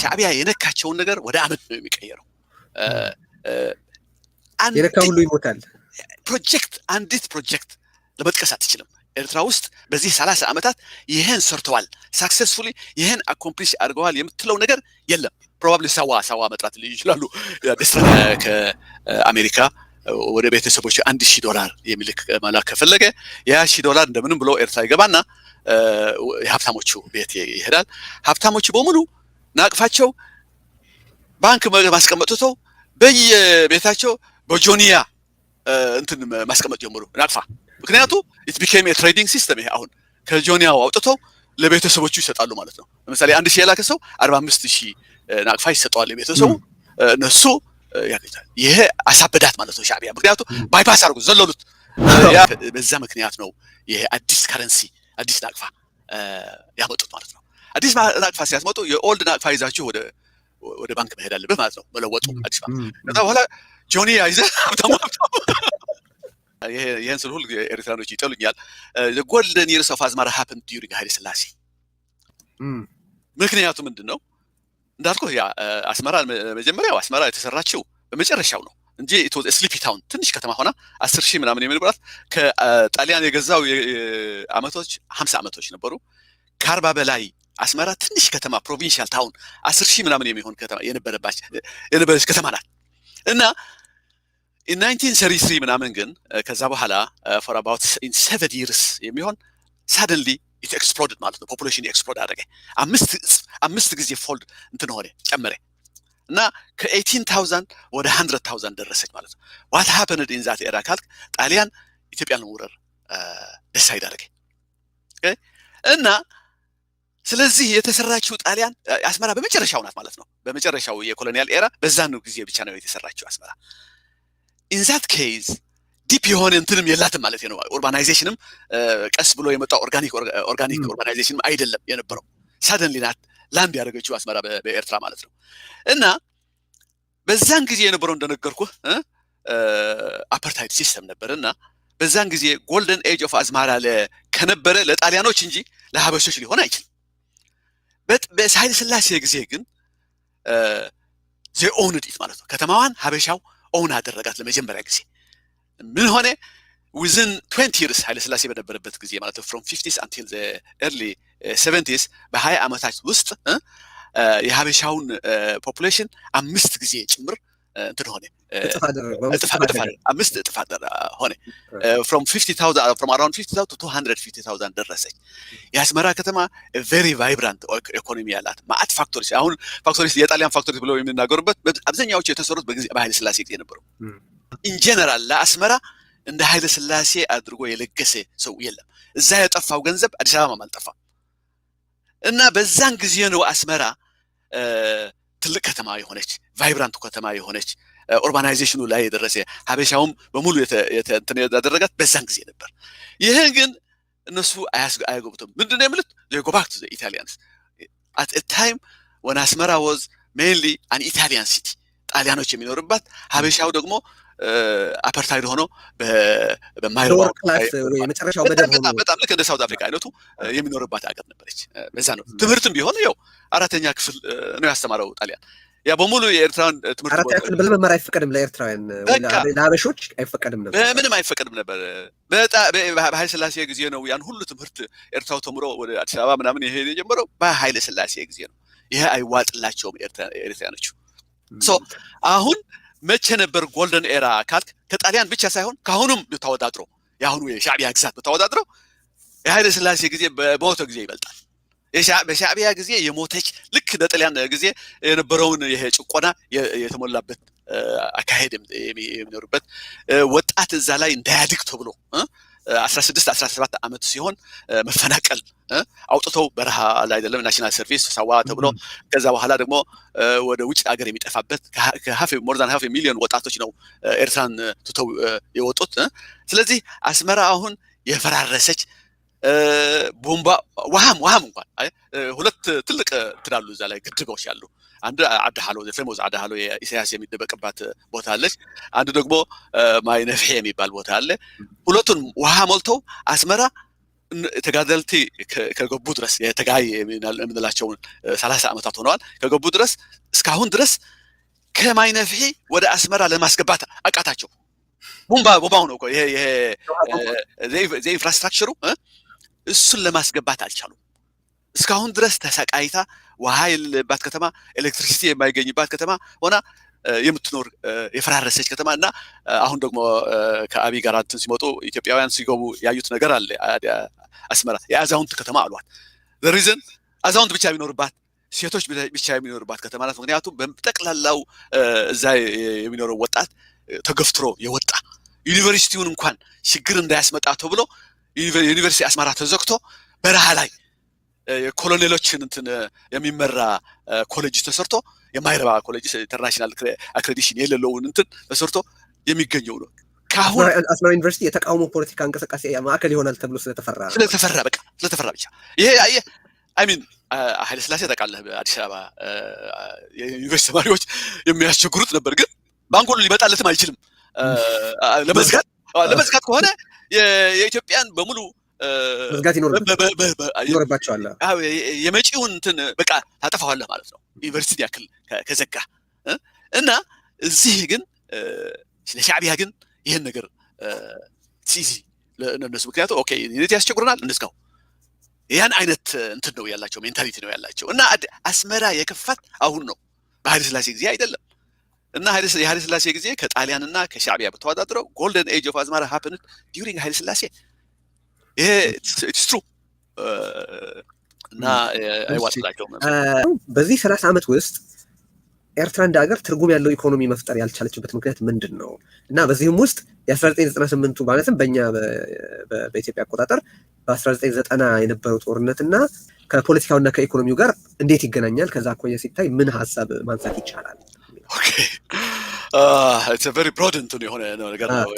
ሻዕቢያ የነካቸውን ነገር ወደ አመድ ነው የሚቀየረው የነካ ሁሉ ይሞታል ፕሮጀክት አንዲት ፕሮጀክት ለመጥቀስ አትችልም ኤርትራ ውስጥ በዚህ 30 ዓመታት ይሄን ሰርተዋል ሰክሰስፉሊ ይሄን አኮምፕሊሽ አድርገዋል የምትለው ነገር የለም ፕሮባብሊ ሰዋ መጥራት ይችላሉ ደስታ ከአሜሪካ ወደ ቤተሰቦች $1000 የሚልክ ማላክ ከፈለገ ያ $1000 እንደምንም ብሎ ኤርትራ ይገባና የሀብታሞቹ ቤት ይሄዳል ሀብታሞቹ በሙሉ ናቅፋቸው ባንክ ማስቀመጡተው በየቤታቸው በጆኒያ እንትን ማስቀመጥ ጀምሩ ናቅፋ ምክንያቱ it became a trading system ይሄ አሁን ከጆኒያው አውጥተው ለቤተሰቦቹ ይሰጣሉ ማለት ነው ለምሳሌ 1000 የላከ ሰው 45000 ናቅፋ ይሰጣሉ ለቤተሰቡ እነሱ ያገኛል ይሄ አሳበዳት ማለት ነው ሻዕቢያ ምክንያቱ ባይፓስ አድርጎ ዘለሉት ያ በዛ ምክንያት ነው ይሄ አዲስ ከረንሲ አዲስ ናቅፋ ያመጡት ማለት ነው አዲስ ናቅፋ ሲያስመጡ የኦልድ ናቅፋ ይዛችሁ ወደ ባንክ መሄድ አለበት ማለት ነው መለወጡ አዲስ ባንክ ከዛ በኋላ ጆኒያ ይዘህ ሀብታሙ ይሄን ስለ ሁሉ ኤርትራኖች ይጠሉኛል the golden years of አስመራ happened during ኃይለ ሥላሴ ምክንያቱ ምንድነው እንዳልኩ ያ አስመራ መጀመሪያው አስመራ የተሰራችው በመጨረሻው ነው እንጂ it was a sleepy town ትንሽ ከተማ ሆና 10000 ምናምን የሚልባት ከጣሊያን የገዛው አመቶች 50 አመቶች ነበሩ ከ40 በላይ አስመራ ትንሽ ከተማ ፕሮቪንሻል ታውን 10000 ምናምን የሚሆን ከተማ የነበረች ከተማ ናት እና in 1933 ምናምን ግን ከዛ በኋላ for about in 7 years የሚሆን suddenly it exploded ማለት ነው population explode አደረገ አምስት ጊዜ ፎልድ እንትን ሆነ ጨመረ እና ከ18000 ወደ 100000 ደረሰች ማለት ነው what happened in that era ካልክ ጣሊያን ኢትዮጵያን ወረር ዲሳይድ አደረገ እና ስለዚህ የተሰራችው ጣሊያን አስመራ በመጨረሻው ናት ማለት ነው በመጨረሻው የኮሎኒያል ኤራ በዛን ጊዜ ብቻ ነው የተሰራችው አስመራ in that case ዲፕ የሆነ እንትንም የላትም ማለት ነው ኡርባናይዜሽንም ቀስ ብሎ የመጣው ኦርጋኒክ ኡርባናይዜሽንም አይደለም የነበረው ሰደንሊ ናት ላንድ ያደረገችው አስመራ በኤርትራ ማለት ነው እና በዛን ጊዜ የነበረው እንደነገርኩ አፓርታይድ ሲስተም ነበርና በዛን ጊዜ ጎልደን ኤጅ ኦፍ አስመራ ከነበረ ለጣሊያኖች እንጂ ለሀበሾች ሊሆን አይችልም በኃይለ ሥላሴ ጊዜ ግን they owned it ማለት ነው ከተማዋን ሀበሻው ኦን አደረጋት ለመጀመሪያ ጊዜ ምን ሆነ within 20 years ኃይለ ሥላሴ በነበረበት ጊዜ ማለት ነው from 50s until the early 70s በ20 አመታት ውስጥ የሀበሻውን ፖፑሌሽን 5 ጊዜ ጭምር እንትን ሆነ አምስት እጥፍ ሆነ from 50000 from around 50000 to 250000 ደረሰች የአስመራ ከተማ very vibrant ኢኮኖሚ ያላት ማአት ፋክቶሪስ አሁን ፋክቶሪስ የጣሊያን ፋክቶሪስ ብለው የሚናገሩበት አብዛኛዎቹ የተሰሩት በኃይለ ሥላሴ ጊዜ ነበሩ in general ለአስመራ እንደ ኃይለ ሥላሴ አድርጎ የለገሰ ሰው የለም እዛ የጠፋው ገንዘብ አዲስ አበባ ማልጠፋ እና በዛን ጊዜ ነው አስመራ ትልቅ ከተማ የሆነች ቫይብራንት ከተማ የሆነች ኡርባናይዜሽኑ ላይ የደረሰ ሀበሻውም በሙሉ እንትን ያደረጋት በዛን ጊዜ ነበር ይሄ ግን እነሱ አያገቡትም ምንድነው የሚሉት they go back to the Italians at a time when Asmara was mainly an Italian city ጣሊያኖች የሚኖርባት ሀበሻው ደግሞ አፓርታይድ ሆኖ በማይሮር ክላስ ወይ መጨረሻው በጣም ልክ እንደ ሳውዝ አፍሪካ አይነቱ የሚኖርባት ሀገር ነበረች በዛ ነው ትምህርትም ቢሆን ያው አራተኛ ክፍል ነው ያስተማረው ጣሊያን ያ በሙሉ የኤርትራን ትምህርት አራተኛ ክፍል በመማር አይፈቀድም ለኤርትራውያን ለሀበሾች አይፈቀድም ነበር በምንም አይፈቀድም ነበር በኃይለ ሥላሴ ጊዜ ነው ያን ሁሉ ትምህርት ኤርትራው ተምሮ ወደ አዲስ አበባ ምናምን ይሄ የጀመረው በኃይለ ሥላሴ ጊዜ ነው ይሄ አይዋጥላቸውም ኤርትራኖቹ ሶ አሁን መቼ ነበር ጎልደን ኤራ ካልክ ከጣሊያን ብቻ ሳይሆን ካሁንም ተወዳድሮ ያሁኑ የሻዕቢያ ግዛት ተወዳድሮ የኃይለ ሥላሴ ጊዜ በሞተ ጊዜ ይበልጣል በሻዕቢያ ጊዜ የሞተች ልክ በጣሊያን ጊዜ የነበረውን ይሄ ጭቆና የተሞላበት አካሄድ የሚኖርበት ወጣት እዛ ላይ እንዳያድግ ተብሎ 16-17 አመት ሲሆን መፈናቀል አውጥተው በረሃ ላይ አይደለም ናሽናል ሰርቪስ ሰዋ ተብሎ ከዛ በኋላ ደግሞ ወደ ውጭ ሀገር የሚጠፋበት ከhalf more than half a million ወጣቶች ነው ኤርትራን ተተው የወጡት ስለዚህ አስመራ አሁን የፈራረሰች ቦምባ ወሃም እንኳን ሁለት ትልቅ ትላሉ እዛ ላይ ግድቦች ያሉ አንድ አዳሃሎ ዘፈሞዝ አዳሃሎ ኢሳያስ የሚደበቅባት ቦታ አለች አንድ ደግሞ ማይነፍሄ የሚባል ቦታ አለ ሁለቱን ውሃ ሞልተው አስመራ ተጋደልቲ ከገቡ ድረስ የተጋይ የምንላቸውን 30 ዓመታት ሆነዋል ከገቡ ድረስ እስካሁን ድረስ ከማይነፍሄ ወደ አስመራ ለማስገባት አቃታቸው ቦምባው ነው ይሄ ኢንፍራስትራክቸሩ እሱን ለማስገባት አልቻሉም እስካሁን ድረስ ተሰቃይታ ውሃ የሌለባት ከተማ ኤሌክትሪሲቲ የማይገኝባት ከተማ ሆና የምትኖር የፈራረሰች ከተማና አሁን ደግሞ ከአቢ ጋር እንትን ሲመጡ ኢትዮጵያውያን ሲገቡ ያዩት ነገር አለ አስመራ የአዛውንት ከተማ አሏት the አዛውንት ብቻ የሚኖርባት ሴቶች ብቻ የሚኖርባት ከተማ ናት ምክንያቱም በጠቅላላው እዛ የሚኖረው ወጣት ተገፍትሮ የወጣ ዩኒቨርሲቲውን እንኳን ችግር እንዳያስመጣ ተብሎ ዩኒቨርሲቲ አስመራ ተዘግቶ በረሃ ላይ ኮሎኔሎችን እንትን የሚመራ ኮሌጅ ተሰርቶ የማይረባ ኮሌጅ ኢንተርናሽናል አክሬዲሽን የሌለው እንትን ተሰርቶ የሚገኘው ነው ካሁን አስመራ ዩኒቨርሲቲ የተቃውሞ ፖለቲካ እንቅስቃሴ ማዕከል ይሆናል ተብሎ ስለተፈራ ብቻ ይሄ አይ ሚን ኃይለ ሥላሴ ተቃለህ በአዲስ አበባ የዩኒቨርሲቲ ተማሪዎች የሚያስቸግሩት ነበር ግን ባንኩን ሊመጣለትም አይችልም ለመዝጋት ከሆነ የኢትዮጵያን በሙሉ መዝጋት ይኖርባቸዋል የመጪውን እንትን በቃ ታጠፋዋለህ ማለት ነው ዩኒቨርሲቲ ያክል ከዘጋ እና እዚህ ግን ለሻዕቢያ ግን ይሄን ነገር ሲዚ ለነሱ ምክንያቱም ኦኬ ዩኒቲ ያስቸግሩናል እንስጋው ያን አይነት እንትን ነው ያላቸው ሜንታሊቲ ነው ያላቸው እና አስመራ የከፋት አሁን ነው በኃይለ ሥላሴ ጊዜ አይደለም እና ኃይለ ሥላሴ ጊዜ ከጣሊያንና ከሻዕቢያ በተዋዳደረው ጎልደን ኤጅ ኦፍ አስመራ ሃፕንድ ዲዩሪንግ ኃይለ ሥላሴ ይሄ ኢትስ ትሩ እና አይዋጥላቸው በዚህ 30 ዓመት ውስጥ ኤርትራ እንደ ሀገር ትርጉም ያለው ኢኮኖሚ መፍጠር ያልቻለችበት ምክንያት ምንድነው እና በዚህም ውስጥ የ1998ቱ ማለትም በእኛ በኢትዮጵያ አቆጣጠር በ1990 የነበረው ጦርነትና ከፖለቲካውና ከኢኮኖሚው ጋር እንዴት ይገናኛል ከዛ አኳያ ሲታይ ምን ሐሳብ ማንሳት ይቻላል ኦኬ it's a very broad እንትን የሆነ ነገር ነው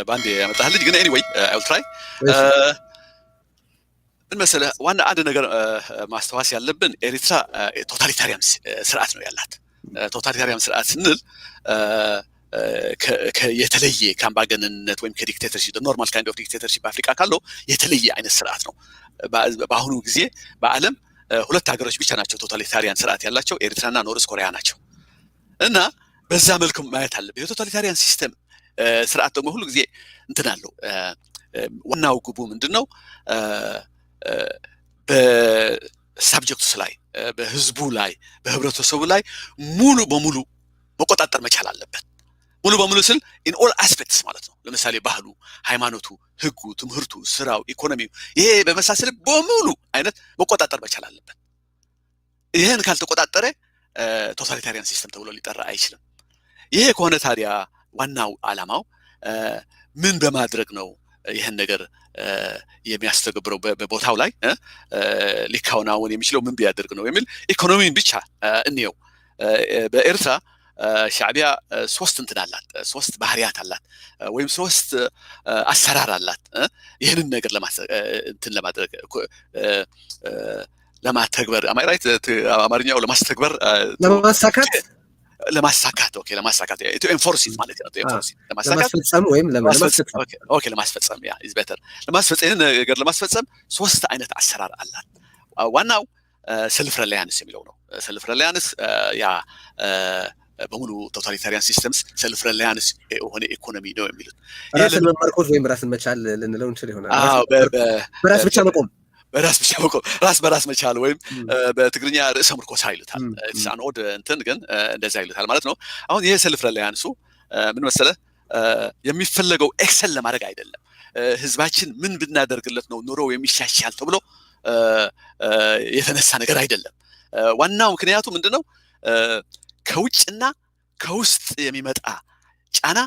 ባንዴ ያመጣልኝ ግን anyway I will try እንመሰለ ዋና አንድ ነገር ማስተዋስ ያለብን ኤሪትራ ቶታሊታሪያን ስርዓት ነው ያላት ቶታሊታሪያን ስርዓት ስንል የተለየ ካምባገንነት ወይም ከዲክቴተርሺፕ ኖርማል ካይንድ ኦፍ ዲክቴተርሺፕ በአፍሪካ ካለው የተለየ አይነት ስርዓት ነው በአሁኑ ጊዜ በአለም ሁለት ሀገሮች ብቻ ናቸው ቶታሊታሪያን ስርዓት ያላቸው ኤሪትራና ኖርዝ ኮሪያ ናቸው እና በዛ መልኩ ማየት አለበት የቶታሊታሪያን ሲስተም ስርዓት ደግሞ ሁሉ ጊዜ እንትን አለው ዋናው ግቡ ምንድነው በሳብጀክቱስ ላይ በህዝቡ ላይ በህብረተሰቡ ላይ ሙሉ በሙሉ መቆጣጠር መቻል አለበት ሙሉ በሙሉ ስል in all aspects ማለት ነው ለምሳሌ ባህሉ ሃይማኖቱ ህጉ ትምህርቱ ስራው ኢኮኖሚው ይሄ በመሳሰል በሙሉ አይነት መቆጣጠር መቻል አለበት ይሄን ካልተቆጣጠረ ቶታሊታሪያን ሲስተም ተብሎ ሊጠራ አይችልም ይሄ ከሆነ ታዲያ ዋናው ዓላማው ምን በማድረግ ነው ይሄን ነገር የሚያስተገብረው በቦታው ላይ ሊካውናውን የሚችለው ምን ቢያደርግ ነው የሚል ኢኮኖሚን ብቻ እንየው በኤርትራ ሻዕቢያ ሶስት እንትን አላት ሶስት ባህሪያት አላት ወይም ሶስት አሰራር አላት ይሄንን ነገር ለማድረግ ለማተግበር አማራይት አማርኛው ለማሳካት ኦኬ ለማሳካት to enforce it ማለት ነው ለማስፈጸም ወይም ለማስፈጸም ኦኬ ለማስፈጸም ያ is better ለማስፈጸም ሶስት አይነት አሰራር አላት ዋናው ሰልፍ ሪላያንስ የሚለው ነው ሰልፍ ሪላያንስ ያ በሙሉ ቶታሊታሪያን ሲስተምስ ሰልፍ ሪላያንስ ሆነ ኢኮኖሚ ነው የሚሉት ራስን መመርኮዝ ወይም ራስን መቻል ልንለው እንችል ይሆናል በራስ ብቻ መቆም ራስ በራስ መቻል ወይም በትግርኛ ርዕሰ ምርኮስ ይሉታል እሳን ኦድ እንትን ግን እንደዛ ይሉታል ማለት ነው አሁን ይሄ ሰልፍ ሪላያንሱ ምን መሰለ የሚፈልገው ኤክሰል ለማድረግ አይደለም ህዝባችን ምን ብናደርግለት ነው ኑሮ የሚሻሻል ተብሎ የተነሳ ነገር አይደለም ዋናው ምክንያቱ ምንድነው ከውጭና ከውስጥ የሚመጣ ጫና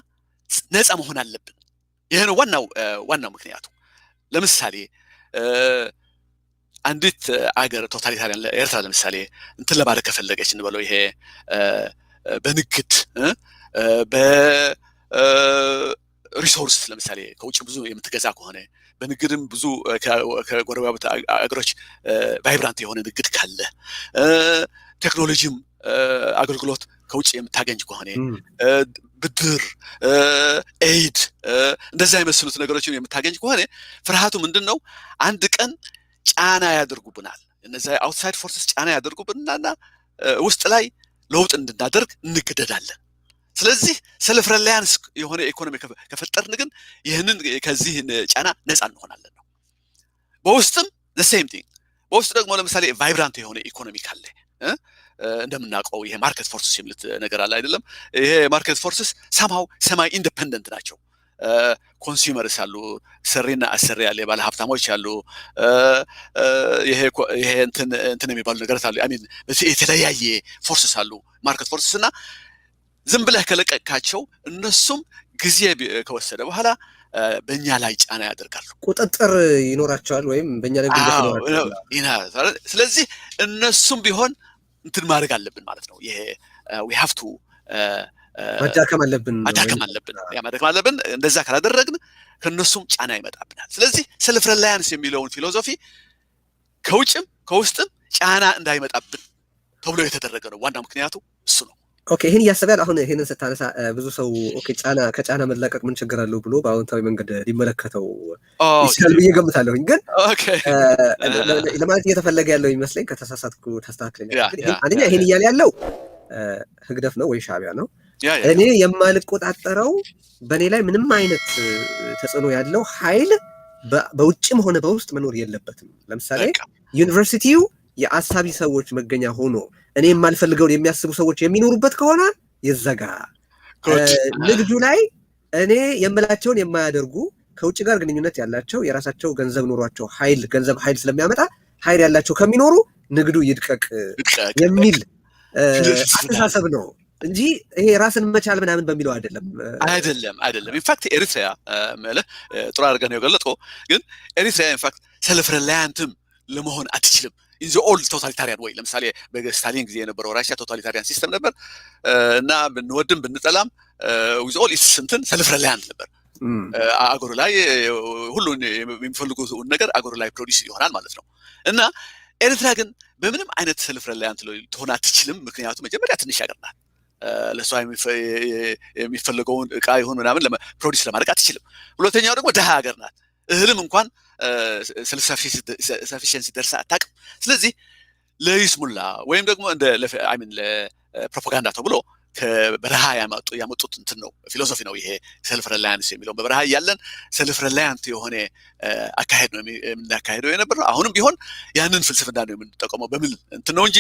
ነፃ መሆን አለብን ይሄ ነው ዋናው ምክንያቱ ለምሳሌ አንዲት አገር ቶታሊታሪያን ኤርትራ ለምሳሌ እንትን ለማድረግ ከፈለገች እንበለው ይሄ በንግድ በሪሶርስ ለምሳሌ ከውጭ ብዙ የምትገዛ ከሆነ በንግድም ብዙ ከጎረቤት አገሮች ቫይብራንት የሆነ ንግድ ካለ ቴክኖሎጂም አገልግሎት ከውጭ የምታገኝ ከሆነ ብድር ኤይድ እንደዛ የመሰሉት ነገሮችን የምታገኝ ከሆነ ፍርሃቱ ምንድነው አንድ ቀን ጫና ያደርጉብናል እነዛ አውትሳይድ ፎርስስ ጫና ያደርጉብናልና ውስጥ ላይ ለውጥ እንድናደርግ እንገደዳለን ስለዚህ ሰልፍ ሪላያንስ የሆነ ኢኮኖሚ ከፈጠርን ግን ይሄንን ከዚህ ጫና ነፃ እንሆናለን ነው በውስጥም the same thing በውስጥ ደግሞ ለምሳሌ ቫይብራንት የሆነ ኢኮኖሚ ካለ እንደምናውቀው ይሄ ማርኬት ፎርስስ የሚሉት ነገር አለ አይደለም ይሄ ማርኬት ፎርስስ somehow semi independent ናቸው ኮንሱመርስ አሉ ሰሪና አሰሪ ያለ ባለ ሀብታሞች አሉ ይሄ እንትን የሚባሉ ነገሮች አሉ አይ ሚን የተለያየ ፎርስስ አሉ ማርኬት ፎርስስ እና ዝም ብለህ ከለቀቃቸው እነሱም ጊዜ ከወሰደ በኋላ በእኛ ላይ ጫና ያደርጋሉ ቁጥጥር ይኖራቸዋል ወይም በእኛ ላይ ጉልበት ይኖራቸዋል ስለዚህ እነሱም ቢሆን እንትን ማድረግ አለብን ማለት ነው ይሄ we have to ማዳከም አለብን ያ ማዳከም አለብን እንደዛ ካላደረግን ከነሱም ጫና ይመጣብናል ስለዚህ ሰልፍ ሪላያንስ የሚለውን ፊሎሶፊ ከውጭም ከውስጥም ጫና እንዳይመጣብን ተብሎ የተደረገ ነው ዋና ምክንያቱ እሱ ነው ኦኬ ይሄን ያሰባል አሁን ይሄንን ስታነሳ ብዙ ሰው ኦኬ ከጫና መላቀቅ ምን ችግር አለው ብሎ በአዎንታዊ መንገድ ሊመለከተው ይችላል ብዬ ገምታለሁኝ ግን ኦኬ ለማለት እየተፈለገ ያለው ይመስለኝ ከተሳሳትኩ ተስተካክለኛል ግን አንደኛ ይሄን እያለ ያለው ህግደፍ ነው ወይ ሻዕቢያ ነው እኔ የማልቆጣጠረው በኔ ላይ ምንም አይነት ተጽዕኖ ያለው ኃይል በውጭም ሆነ በውስጥ መኖር የለበትም ለምሳሌ ዩኒቨርሲቲው የአሳቢ ሰዎች መገኛ ሆኖ እኔ የማልፈልገው የሚያስቡ ሰዎች የሚኖሩበት ከሆነ ይዘጋ ንግዱ ላይ እኔ የምላቸውን የማያደርጉ ከውጭ ጋር ግንኙነት ያላቸው የራሳቸው ገንዘብ ኖሯቸው ገንዘብ ኃይል ስለሚያመጣ ኃይል ያላቸው ከሚኖሩ ንግዱ ይድቀቅ የሚል አስተሳሰብ ነው እንጂ ይሄ ራስን መቻል ምናምን በሚለው አይደለም ኢንፋክት ኤሪትሪያ ማለት ጥሩ አድርገን ነው የገለጸው ግን ኤሪትሪያ ኢንፋክት ሰልፍ ሪላያንትም ለመሆን አትችልም in the old totalitarian way ለምሳሌ በስታሊን ጊዜ የነበረው ራሽያ ቶታሊታሪያን ሲስተም ነበር እና ብንወድም ብንጠላም with all its እንትን ሰልፍ ሪላያንት ነበር አገሩ ላይ ሁሉን የሚፈልጉት ነገር አገሩ ላይ ፕሮዲዩስ ይሆናል ማለት ነው እና ኤርትራ ግን በምንም አይነት ሰልፍ ሪላያንት ልትሆን አትችልም ምክንያቱም መጀመሪያ ትንሽ ሀገር ናት ለሷ የሚፈልገውን ዕቃ ይሁን ምናምን ፕሮዲዩስ ለማድረግ አትችልም ሁለተኛው ደግሞ ደሃ ሀገር ናት እህልም እንኳን ሰልፍ ሰፊሽንሲ ደርሳ አታውቅም ስለዚህ ለይስሙላ ወይም ደግሞ እንደ አይ ሚን ለፕሮፓጋንዳ ተብሎ ከበረሃ ያመጡት እንትን ነው ፊሎሶፊ ነው ይሄ ሰልፍ ሪላያንስ የሚለው በበረሃ ያለን ሰልፍ ሪላያንት የሆነ አካሄድ ነው የምናካሄደው የነበረው አሁንም ቢሆን ያንን ፍልስፍና ነው የምንጠቀመው በምን እንትን ነው እንጂ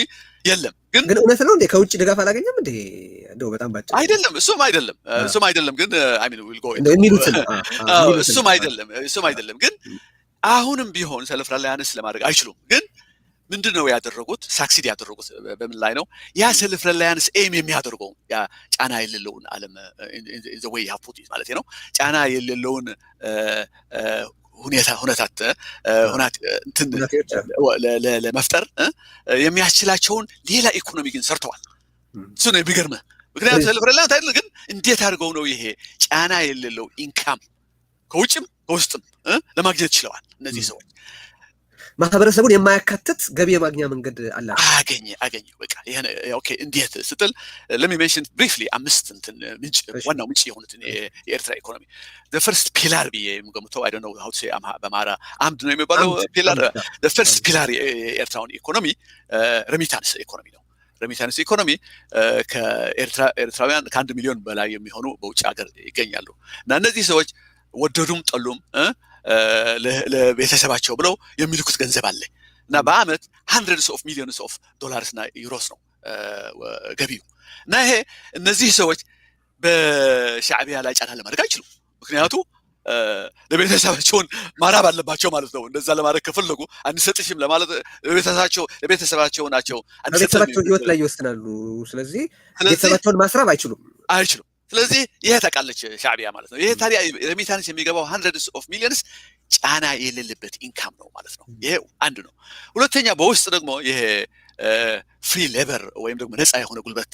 የለም ግን እውነት ነው እንዴ ከውጭ ድጋፍ አላገኘም እንዴ እንደው በጣም ባጭ አይደለም እሱም አይደለም ግን አይ ሚን ዊል ጎ እሱም አይደለም ግን አሁንም ቢሆን ሰልፍ ሪላያንስ ለማድረግ አይችሉም ግን ምንድነው ያደረጉት ሳክሲድ ያደረጉት በምን ላይ ነው ያ ሰልፍ ሪላያንስ ኤም የሚያደርገው ያ ጫና የሌለውን ዓለም the way you have put it ማለት ነው ጫና የሌለውን ሁኔታት እንትን ለመፍጠር የሚያስችላቸውን ሌላ ኢኮኖሚ ግን ሰርተዋል እሱ ነው የሚገርመው ምክንያቱም ሰልፍ ሪላያንስ አይደል ግን እንዴት አድርገው ነው ይሄ ጫና የሌለው ኢንካም ከውጭም ከውስጥም ለማግኘት ይችላል እነዚህ ሰዎች ማህበረሰቡን የማያካትት ገቢ የማግኛ መንገድ አለ አገኘ በቃ ይሄ ኦኬ እንዴት ስትል let me mention briefly አምስት እንትን ምንጭ ዋናው ምንጭ የሆኑትን የኤርትራ ኢኮኖሚ the first pillar የምገምተው I don't know how to say በማራ አምድ ነው የሚባለው ፒላር the first pillar የኤርትራውን ኢኮኖሚ ሬሚታንስ ኢኮኖሚ ነው ሬሚታንስ ኢኮኖሚ ከኤርትራውያን ከ1 ሚሊዮን በላይ የሚሆኑ በውጭ ሀገር ይገኛሉ እና እነዚህ ሰዎች ወደዱም ጠሉም ለቤተሰባቸው ብለው የሚልኩት ገንዘብ አለ እና በአመት hundreds of millions of dollars እና ዩሮስ ነው ገቢው እና ይሄ እነዚህ ሰዎች በሻዕቢያ ላይ ጫና ለማድረግ አይችሉም ምክንያቱም ለቤተሰባቸውን ማራብ አለባቸው ማለት ነው እንደዛ ለማድረግ ከፈለጉ አንሰጥሽም ለማለት ለቤተሰባቸው ናቸው ቤተሰባቸው ህይወት ላይ ይወስናሉ ስለዚህ ቤተሰባቸውን ማስራብ አይችሉም ስለዚህ ይሄ ተቃለች ሻዕቢያ ማለት ነው ይሄ ታዲያ ሬሚታንስ የሚገባው hundreds of millions ጫና የሌለበት ኢንካም ነው ማለት ነው ይሄ አንድ ነው ሁለተኛ በውስጥ ደግሞ ይሄ ፍሪ ሌበር ወይም ደግሞ ነፃ የሆነ ጉልበት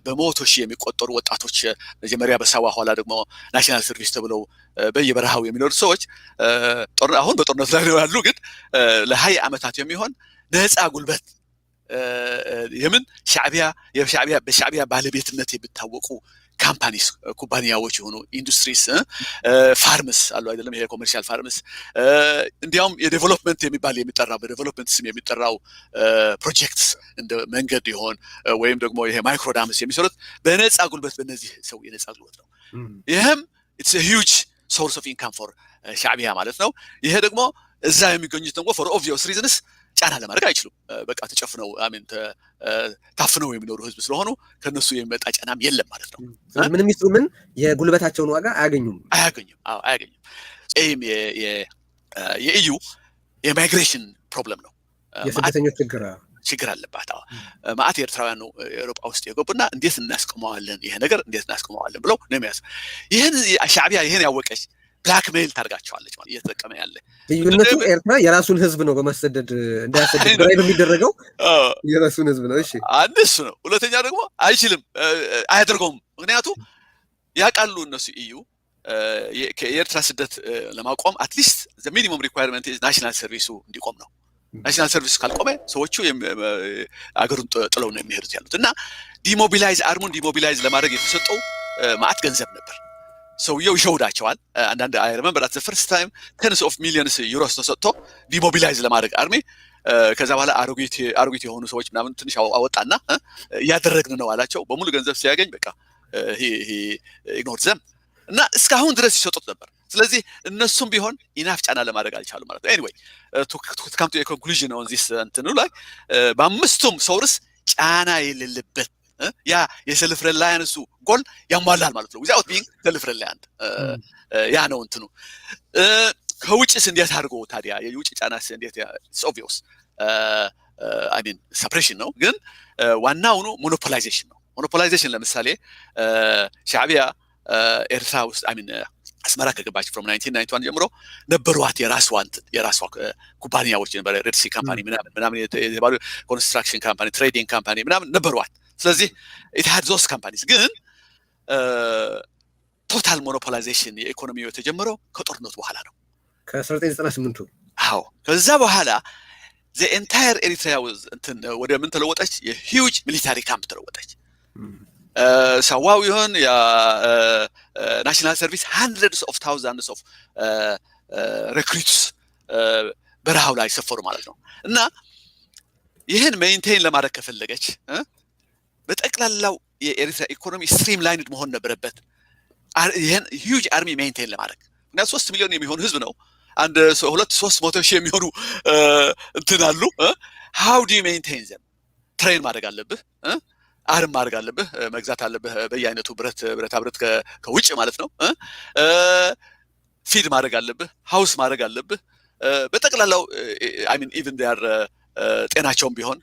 በመቶ ሺህ የሚቆጠሩ ወጣቶች መጀመሪያ በሳዋ ኋላ ደግሞ ናሽናል ሰርቪስ ተብለው በየበረሃው የሚኖሩ ሰዎች አሁን በጦርነት ላይ ያሉ ግን ለ20 ዓመታት የሚሆን ነፃ ጉልበት የምን ሻዕቢያ በሻዕቢያ ባለቤትነት የሚታወቁ ካምፓኒስ ኩባንያዎች የሆኑ ኢንዱስትሪስ ፋርምስ አሉ አይደለም ይሄ ኮመርሻል ፋርምስ እንዲያውም የዴቨሎፕመንት የሚጠራው በዴቨሎፕመንት ስም የሚጠራው ፕሮጀክትስ እንደ መንገድ ይሆን ወይም ደግሞ ይሄ ማይክሮዳምስ የሚሰሩት በነፃ ጉልበት በእነዚህ ሰው የነፃ ጉልበት ነው ይሄም it's a huge source of income for ሻዕቢያ ማለት ነው ይሄ ደግሞ እዛ የሚገኙት ደግሞ for obvious reasons ጫና ለማድረግ አይችሉም በቃ ተጨፍነው አሜን ታፍነው የሚኖሩ ህዝብ ስለሆኑ ከነሱ የሚመጣ ጫናም የለም ማለት ነው ምንም ይስሩ ምን የጉልበታቸውን ዋጋ አያገኙም የኢዩ የማይግሬሽን ፕሮብለም ነው የስደተኞች ችግር አለባት ማአት ኤርትራውያን ነው አውሮፓ ውስጥ የገቡና እንዴት እናስቆመዋለን ይሄ ነገር እንዴት እናስቆመዋለን ብለው ነው የሚያስ ይሄን ሻዕቢያ ይሄን ያወቀች ብላክሜል ታርጋቸዋለች ማለት እየተጠቀመ ያለ ልዩነቱ ኤርትራ የራሱን ህዝብ ነው በማሰደድ እንዳያሰደድ ብራይ በሚደረገው የራሱን ህዝብ ነው እሺ አንድ እሱ ነው ሁለተኛ ደግሞ አይችልም አያደርገውም ምክንያቱም ያቃሉ እነሱ ኢዩ የኤርትራ ስደት ለማቆም አትሊስት the minimum requirement is national service እንዲቆም ነው ናሽናል ሰርቪስ ካልቆመ ሰዎቹ አገሩን ጥለው ነው የሚሄዱት ያሉት እና አርሙን ዲሞቢላይዝ ለማድረግ የተሰጠው ማአት ገንዘብ ነበር ሰውየው ይሸውዳቸዋል አንዳንድ I remember at the first time tens of millions euros ተሰጥቶ ዲሞቢላይዝ ለማድረግ አርሚ ከዛ በኋላ አሮጊት የሆኑ ሰዎች ምናምን ትንሽ አወጣና ያደረግን ነው አላቸው በሙሉ ገንዘብ ሲያገኝ በቃ he ignored them እና እስካሁን ድረስ ይሰጡት ነበር ስለዚህ እነሱም ቢሆን ኢናፍ ጫና ለማድረግ አልቻሉ ማለት ነው anyway to come to a conclusion on this እንትኑ ላይ በአምስቱም ሶርስ ጫና የሌለበት ያ የሰልፍ ሪላያንሱ ጎል ያሟላል ማለት ነው without being self reliant ያ ነው እንትኑ ከውጭስ እንዴት አድርጎ ታዲያ የውጭ ጫናስ እንዴት it's obvious I mean suppression ነው ግን ዋናው ነው monopolization ለምሳሌ ሻዕቢያ ኤርትራ ውስጥ I mean አስመራ ከገባች from 1991 ጀምሮ ነበርዋት የራሷ ኩባንያዎች ነበር ሬድ ሲ ካምፓኒ ምናምን የተባሉ ኮንስትራክሽን ካምፓኒ ትሬዲንግ ካምፓኒ ምናምን ነበርዋት ስለዚህ it had those companies ግን ቶታል ሞኖፖላይዜሽን የኢኮኖሚው የተጀመረው ከጦርነቱ በኋላ ነው ከ1998 አዎ ከዛ በኋላ the entire Eritrea was ወደ ምን ተለወጠች የሂውጅ ሚሊታሪ ካምፕ ተለወጠች ሰዋው ይሆን ያ ናሽናል ሰርቪስ hundreds of thousands of recruits በረሃው ላይ ሰፈሩ ማለት ነው እና ይሄን ሜንቴን ለማድረግ ከፈለገች በጠቅላላው የኤሪትራ ኢኮኖሚ ስትሪም ላይንድ መሆን ነበረበት ይሄን ሂውጅ አርሚ ሜንቴን ለማድረግ እና 3 ሚሊዮን የሚሆን ህዝብ ነው አንድ 300 ሺህ የሚሆኑ እንትናሉ how do you maintain them ትሬን ማድረግ አለብህ አርም ማድረግ አለብህ መግዛት አለብህ በየአይነቱ ብረት ከውጭ ማለት ነው ፊድ ማድረግ አለብህ ሃውስ ማድረግ አለብህ በጠቅላላው I mean even they are ጤናቸውም ቢሆን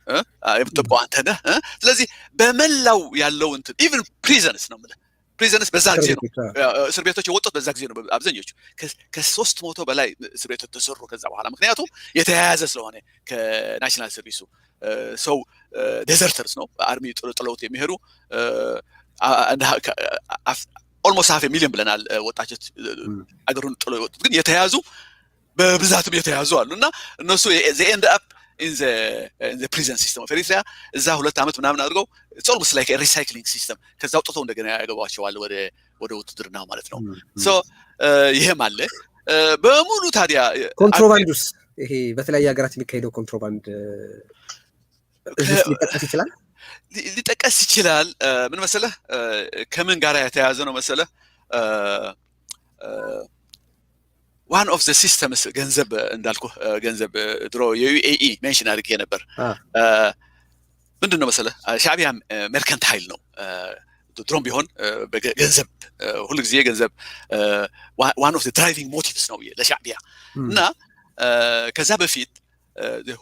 የምትጠብቀው አንተ ነህ ስለዚህ በመላው ያለው እንትን even prisoners ነው ማለት prisoners በዛ ጊዜ ነው እስር ቤቶች የወጡት በዛ ጊዜ ነው አብዛኞቹ ከ300 በላይ እስር ቤቶች ተሰሩ ከዛ በኋላ ምክንያቱም የተያያዘ ስለሆነ ከናሽናል ሰርቪሱ ሰው ዴዘርተርስ ነው አርሚ ጥለውት የሚሄዱ almost half a million ብለናል ወጣቾች አገሩን ጥለው የወጡት ግን የተያዙ በብዛትም የተያዙ አሉና እነሱ they end up in the prison system of Eritrea እዛ 2 አመት ምናምን አድርገው it's almost like a recycling system ከዛ አውጥተው እንደገና ያገባቸዋል ወደ ውትድርናው ማለት ነው so ይሄም አለ በሙሉ ታዲያ ኮንትሮባንዱስ ይሄ በተለያየ ሀገራት የሚካሄደው ኮንትሮባንድ ሊጠቀስ ይችላል ምን መሰለህ ከምን ጋር የተያያዘ ነው መሰለህ one of the systems ገንዘብ እንዳልኩ ገንዘብ ድሮ የዩኤኢ ሜንሽን አድርጌ ነበር ምንድነው መሰለህ ሻዕቢያ መርከንታይል ነው ድሮም ቢሆን በገንዘብ ሁሉ ጊዜ ገንዘብ one of the driving motives ነው ለሻዕቢያ እና ከዛ በፊት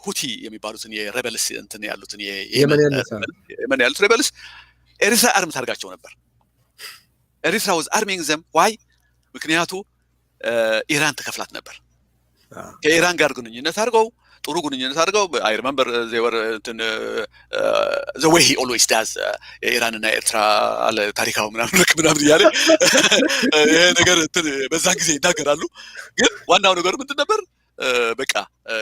ሁቲ የሚባሉትን የሬበልስ እንትን ያሉትን የየመን ያሉት ሬበልስ ኤሪትራ አርም ታርጋቸው ነበር ኤሪትራ was arming them why ምክንያቱ ኢራን ተከፍላት ነበር ከኢራን ጋር ግንኙነት አድርገው ጥሩ ግንኙነት አድርገው I remember they were the way he always does ኢራን እና ኤርትራ አለ ታሪካው ምናምን ያለ ይሄ ነገር በዛን ጊዜ ይናገራሉ ግን ዋናው ነገር ምንድን ነበር በቃ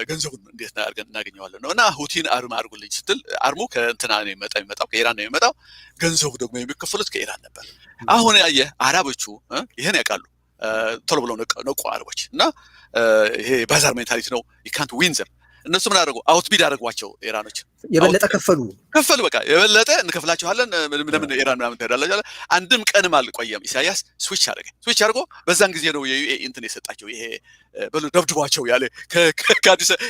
ገንዘቡን እንዴት አድርገን እናገኘዋለን ነውና ሁቲን አርም አድርጉልኝ ስትል አርሙ ከእንትና ነው የሚመጣው ከኢራን ነው የሚመጣው ገንዘቡ ደግሞ የሚከፈሉት ከኢራን ነበር አሁን ያየ አረቦቹ ይሄን ያውቃሉ ቶሎ ብለው ነቁ አረቦች እና ይሄ ባዛር ሜንታሊቲ ነው you can't win them እነሱ ምን አደረጉ አውትቢድ አደረጓቸው ኢራኖች የበለጠ ከፈሉ በቃ የበለጠ እንከፍላችኋለን ምን ኢራን ምናምን ተዳላችሁ አንድም ቀንም አልቆየም ኢሳያስ ስዊች አድርጎ በዛን ጊዜ ነው የዩኤ እንትን የሰጣቸው ይሄ በሉ ደብድቧቸው ያለ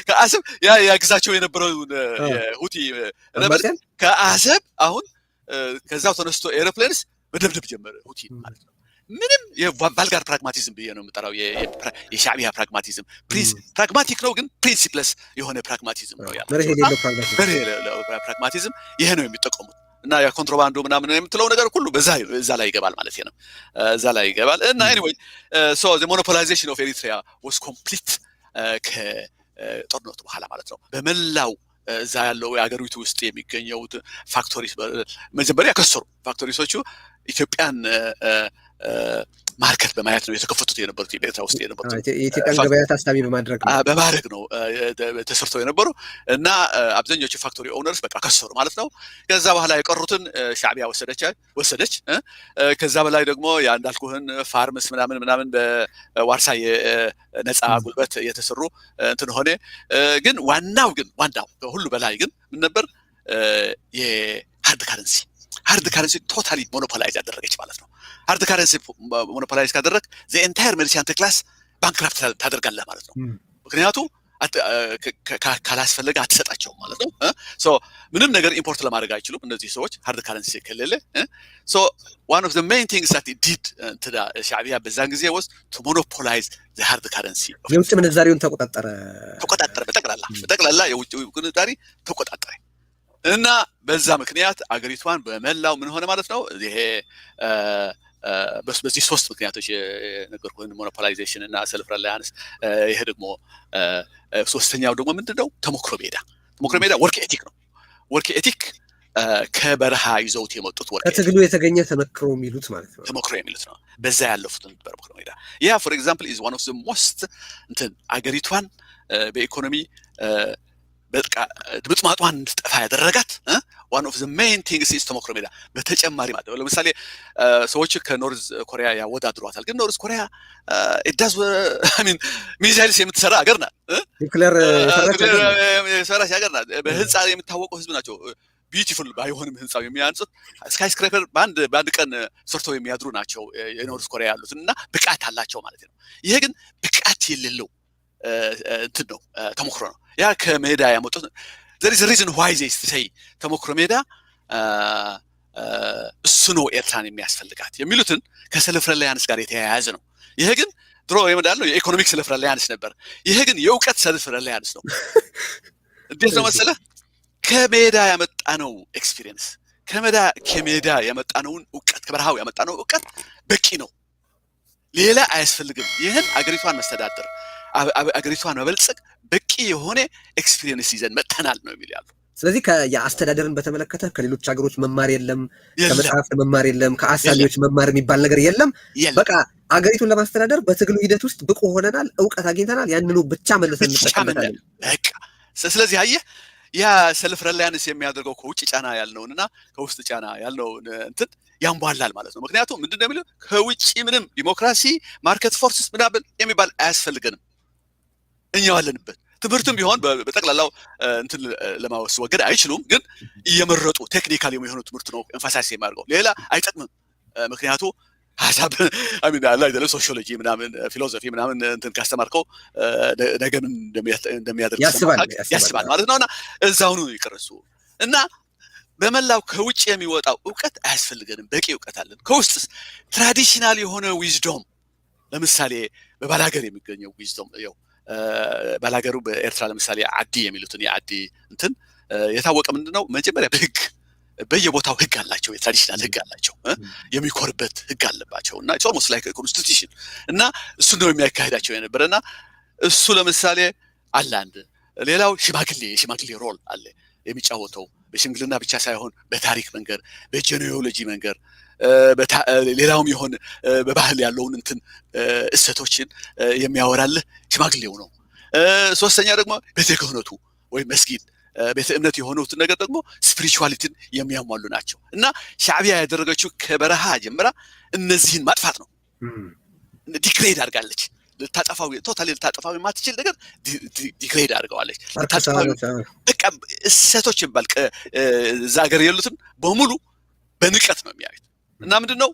ከአሰብ ያግዛቸው የነበረው የሁቲ ነበር ከአሰብ አሁን ከዛው ተነስቶ ኤሮፕሌንስ በደብደብ ጀመረ ሁቲ ማለት ነው ምንም የቫልጋር ፕራግማቲዝም ብዬ ነው የምጠራው የሻዕቢያ ፕራግማቲዝም ፕራግማቲክ ነው ግን ፕሪንሲፕለስ የሆነ ፕራግማቲዝም ነው ያለው ፕራግማቲዝም ይሄ ነው የሚጠቀሙት እና ያ ኮንትሮባንዶ ምናምን የምትለው ነገር ሁሉ በዛ ላይ ይገባል ማለት ነው እዛ ላይ ይገባል እና anyway so the monopolization of Eritrea was complete ከጦርነቱ በኋላ ማለት ነው በመላው እዛ ያለው የአገሪቱ ውስጥ የሚገኘው ፋክቶሪስ መጀመሪያ ከሰሩ ፋክቶሪሶቹ ኢትዮጵያን ማርኬት በማየት ነው የተከፈቱት የነበሩት በኤርትራ ውስጥ የነበሩት የኢትዮጵያን ገበያ ታሳቢ በማድረግ ነው ተሰርተው የነበሩ እና አብዛኞቹ ፋክቶሪ ኦነርስ በቃ ከሰሩ ማለት ነው ከዛ በኋላ የቀሩትን ሻዕቢያ ወሰደች ከዛ በላይ ደግሞ ያ እንዳልኩህን ፋርምስ ምናምን በዋርሳ የነፃ ጉልበት የተሰሩ እንትን ሆነ ግን ዋናው ሁሉ በላይ ግን ምን ነበር የሃርድ ካረንሲ ቶታሊ ሞኖፖላይዝ ያደረገች ማለት ነው ሃርድ ካረንሲ ሞኖፖላይዝ ካደረግ the entire merchant class ባንክራፕት ታደርጋለህ ማለት ነው ምክንያቱም ካላስፈለገ አትሰጣቸው ማለት ነው ሶ ምንም ነገር ኢምፖርት ለማድረግ አይችሉም እነዚህ ሰዎች ሃርድ ካረንሲ ከሌለ ሶ one of the main things that it did ሻዕቢያ በዛን ጊዜ was to monopolize the hard currency የውጭ ምንዛሪውን ተቆጣጠረ በጠቅላላ የውጭ ምንዛሪ ተቆጣጠረ እና በዛ ምክንያት አገሪቷን በመላው ምን ሆነ ማለት ነው ይሄ በዚህ ሶስት ምክንያቶች ነገርኩን ሞኖፖላይዜሽን እና ሰልፍ ሪላያንስ ይሄ ደግሞ ሶስተኛው ደግሞ ምንድነው ተሞክሮ ሜዳ ወርክ ኤቲክ ከበረሃ ይዘውት የመጡት ወርክ ከትግሉ የተገኘ ተመክሮ የሚሉት ማለት ነው ተሞክሮ የሚሉት ነው በዛ ያለፉት ተሞክሮ ሜዳ ያ for example is one of the most አገሪቷን በኢኮኖሚ በቃ ድምጥማጧን እንድትጠፋ ያደረጋት one of the main things is ተሞክሮ ሜዳ በተጨማሪ ማለት ነው ለምሳሌ ሰዎች ከኖርዝ ኮሪያ ያወዳድሯታል ግን ኖርዝ ኮሪያ it does I mean ሚሳይልስ የምትሰራ ሀገር ናት ኒውክሌር ሰራሽ ሀገር ናት በህንጻ የሚታወቁ ህዝብ ናቸው ቢዩቲፉል ባይሆንም ህንጻው የሚያንጹት ስካይ ስክራፐር ባንድ ቀን ሰርተው የሚያድሩ ናቸው የኖርዝ ኮሪያ ያሉት እና ብቃት አላቸው ማለት ነው ይሄ ግን ብቃት የሌለው እንትን ነው ተሞክሮ ነው ያ ከሜዳ ያመጡት there is a reason why they say ተሞክሮ ሜዳ እሱ ነው ኤርትራን የሚያስፈልጋት የሚሉትን ከሰልፍ ሪላያንስ ጋር የተያያዘ ነው ይሄ ግን ድሮ የመዳለው የኢኮኖሚክ ሰልፍ ሪላያንስ ነበር ይሄ ግን የእውቀት ሰልፍ ሪላያንስ ነው እንዴት ነው መሰለህ ከሜዳ ያመጣነው ኤክስፒሪየንስ ከሜዳ ያመጣነውን እውቀት ከበረሃው ያመጣነው እውቀት በቂ ነው ሌላ አያስፈልግም ይሄን አገሪቷን መስተዳደር አገሪቷን መበልጽግ በቂ የሆነ ኤክስፒሪየንስ ይዘን መተናል ነው የሚላሉ ስለዚህ የአስተዳደርን በተመለከተ ከሌሎች ሀገሮች መማር የለም ከመጽሐፍት መማር የለም ከአሳቢዎች መማር የሚባል ነገር የለም በቃ አገሪቱን ለማስተዳደር በትግሉ ሂደት ውስጥ ብቁ ሆነናል እውቀት አግኝተናል ያንኑ ብቻ መልሰን እንጠቀምበታለን በቃ ስለዚህ አየህ ያ ሰልፍ ሪላያንስ የሚያደርገው ከውጭ ጫና ያልነውና ከውስጥ ጫና ያልነውን እንትን ያንቧላል ማለት ነው ምክንያቱም ምንድነው የሚለው ከውጭ ምንም ዲሞክራሲ ማርኬት ፎርስስ ምናምን የሚባል አያስፈልገንም እኛው አለንበት ትምህርቱም ቢሆን በጠቅላላው እንትን ለማስወገድ አይችሉም ግን እየመረጡ ቴክኒካሊ የሚሆኑ ትምህርት ነው ኤምፋሳይዝ የሚያደርገው ሌላ አይጠቅምም ምክንያቱ ሐሳብ አሚና ላይ ደለ ሶሺዮሎጂ ምናምን ፊሎሶፊ ምናምን እንትን ካስተማርከው ነገ ምን እንደሚያደርግ ያስባል ማለት ነውና እዛው ነው ይቀርሱ እና በመላው ከውጭ የሚወጣው ዕውቀት አያስፈልገንም በቂ ዕውቀት አለን ከውስጥ ትራዲሽናል የሆነ ዊዝዶም ለምሳሌ በባላገር የሚገኘው ዊዝዶም ያው ባላገሩ በኤርትራ ለምሳሌ አዲ የሚሉትን የአዲ እንትን የታወቀ ምንድነው መጀመሪያ በህግ በየቦታው ህግ አላቸው የትራዲሽናል ህግ አላቸው የሚኮርበት ህግ አለባቸው እና it's almost like a constitution እና እሱ ነው የሚያካሂዳቸው የነበረና እሱ ለምሳሌ አለ አንድ ሌላው ሽማግሌ ሮል አለ የሚጫወተው በሽምግልና ብቻ ሳይሆን በታሪክ መንገር በጂኦሎጂ መንገር ሌላውም ይሆን በባህል ያለውን እንትን እሰቶችን የሚያወራልህ ሽማግሌው ነው ሶስተኛ ደግሞ ቤተ ክህነቱ ወይ መስጊድ ቤተ እምነት የሆኑት ነገር ደግሞ ስፒሪቹዋሊቲን የሚያሟሉ ናቸው እና ሻዕቢያ ያደረገችው ከበረሃ ጀምራ እነዚህን ማጥፋት ነው ዲግሬድ አድርጋለች ልታጠፋው ቶታሊ ልታጠፋው የማትችል ነገር ዲግሬድ አድርገዋለች በቃ እሰቶች ይባል እዛ ሀገር ያሉትን በሙሉ በንቀት ነው የሚያዩት እና ምንድነው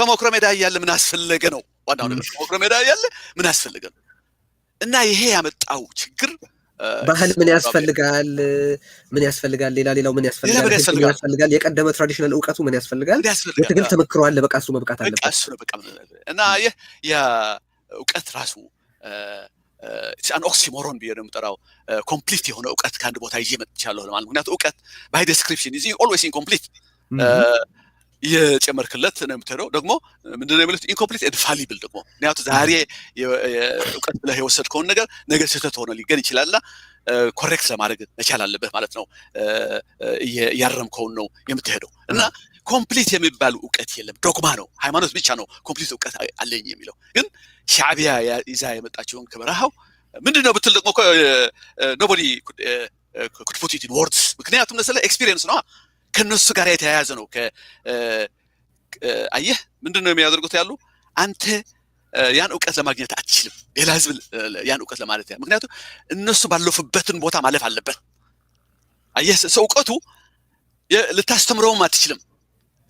ተሞክሮ ሜዳ ያለ ምን አስፈለገ ነው ዋናው ነገር ተሞክሮ ሜዳ ያለ ምን አስፈለገ ነው እና ይሄ ያመጣው ችግር ባህል ምን ያስፈልጋል ሌላው ምን ያስፈልጋል የቀደመ ትራዲሽናል ዕውቀቱ ምን ያስፈልጋል የትግል ተመክሮ አለ በቃ እሱ መብቃት አለበት በቃ እሱ ነው በቃ እና ይሄ ዕውቀት ራሱ it's an oxymoron ቢሆንም ጠራው ኮምፕሊት የሆነ ዕውቀት ከአንድ ቦታ ይዤ መጥቻለሁ ለማለት ምክንያቱም ዕውቀት by description is always incomplete የጨመርክለት ነው የምትለው ደግሞ ምንድነው የሚሉት incomplete and fallible ደግሞ ምክንያቱም ዛሬ ዕውቀት ብለህ የወሰድከውን ነገር ነገ ስህተት ሆኖ ሊገኝ ይችላልና ኮሬክት ለማድረግ መቻል አለበት ማለት ነው ያረምከውን ነው የምትሄደው እና ኮምፕሊት የሚባል ዕውቀት የለም ዶግማ ነው ሃይማኖት ብቻ ነው ኮምፕሊት ዕውቀት አለኝ የሚለው ግን ሻዕቢያ ይዛ የመጣችውን ከበረሃው ምንድነው ብትል ደግሞ nobody could put it in words ምክንያቱም ለሰለ ኤክስፒሪየንስ ነው ከነሱ ጋር የተያያዘ ነው አየህ ምንድነው የሚያደርጉት ያሉ አንተ ያን ዕውቀት ለማግኘት አትችልም ሌላ ህዝብ ያን ዕውቀት ለማለት ምክንያቱም እነሱ ባለፉበትን ቦታ ማለፍ አለበት አየህ ሰው ዕውቀቱ ልታስተምረው አትችልም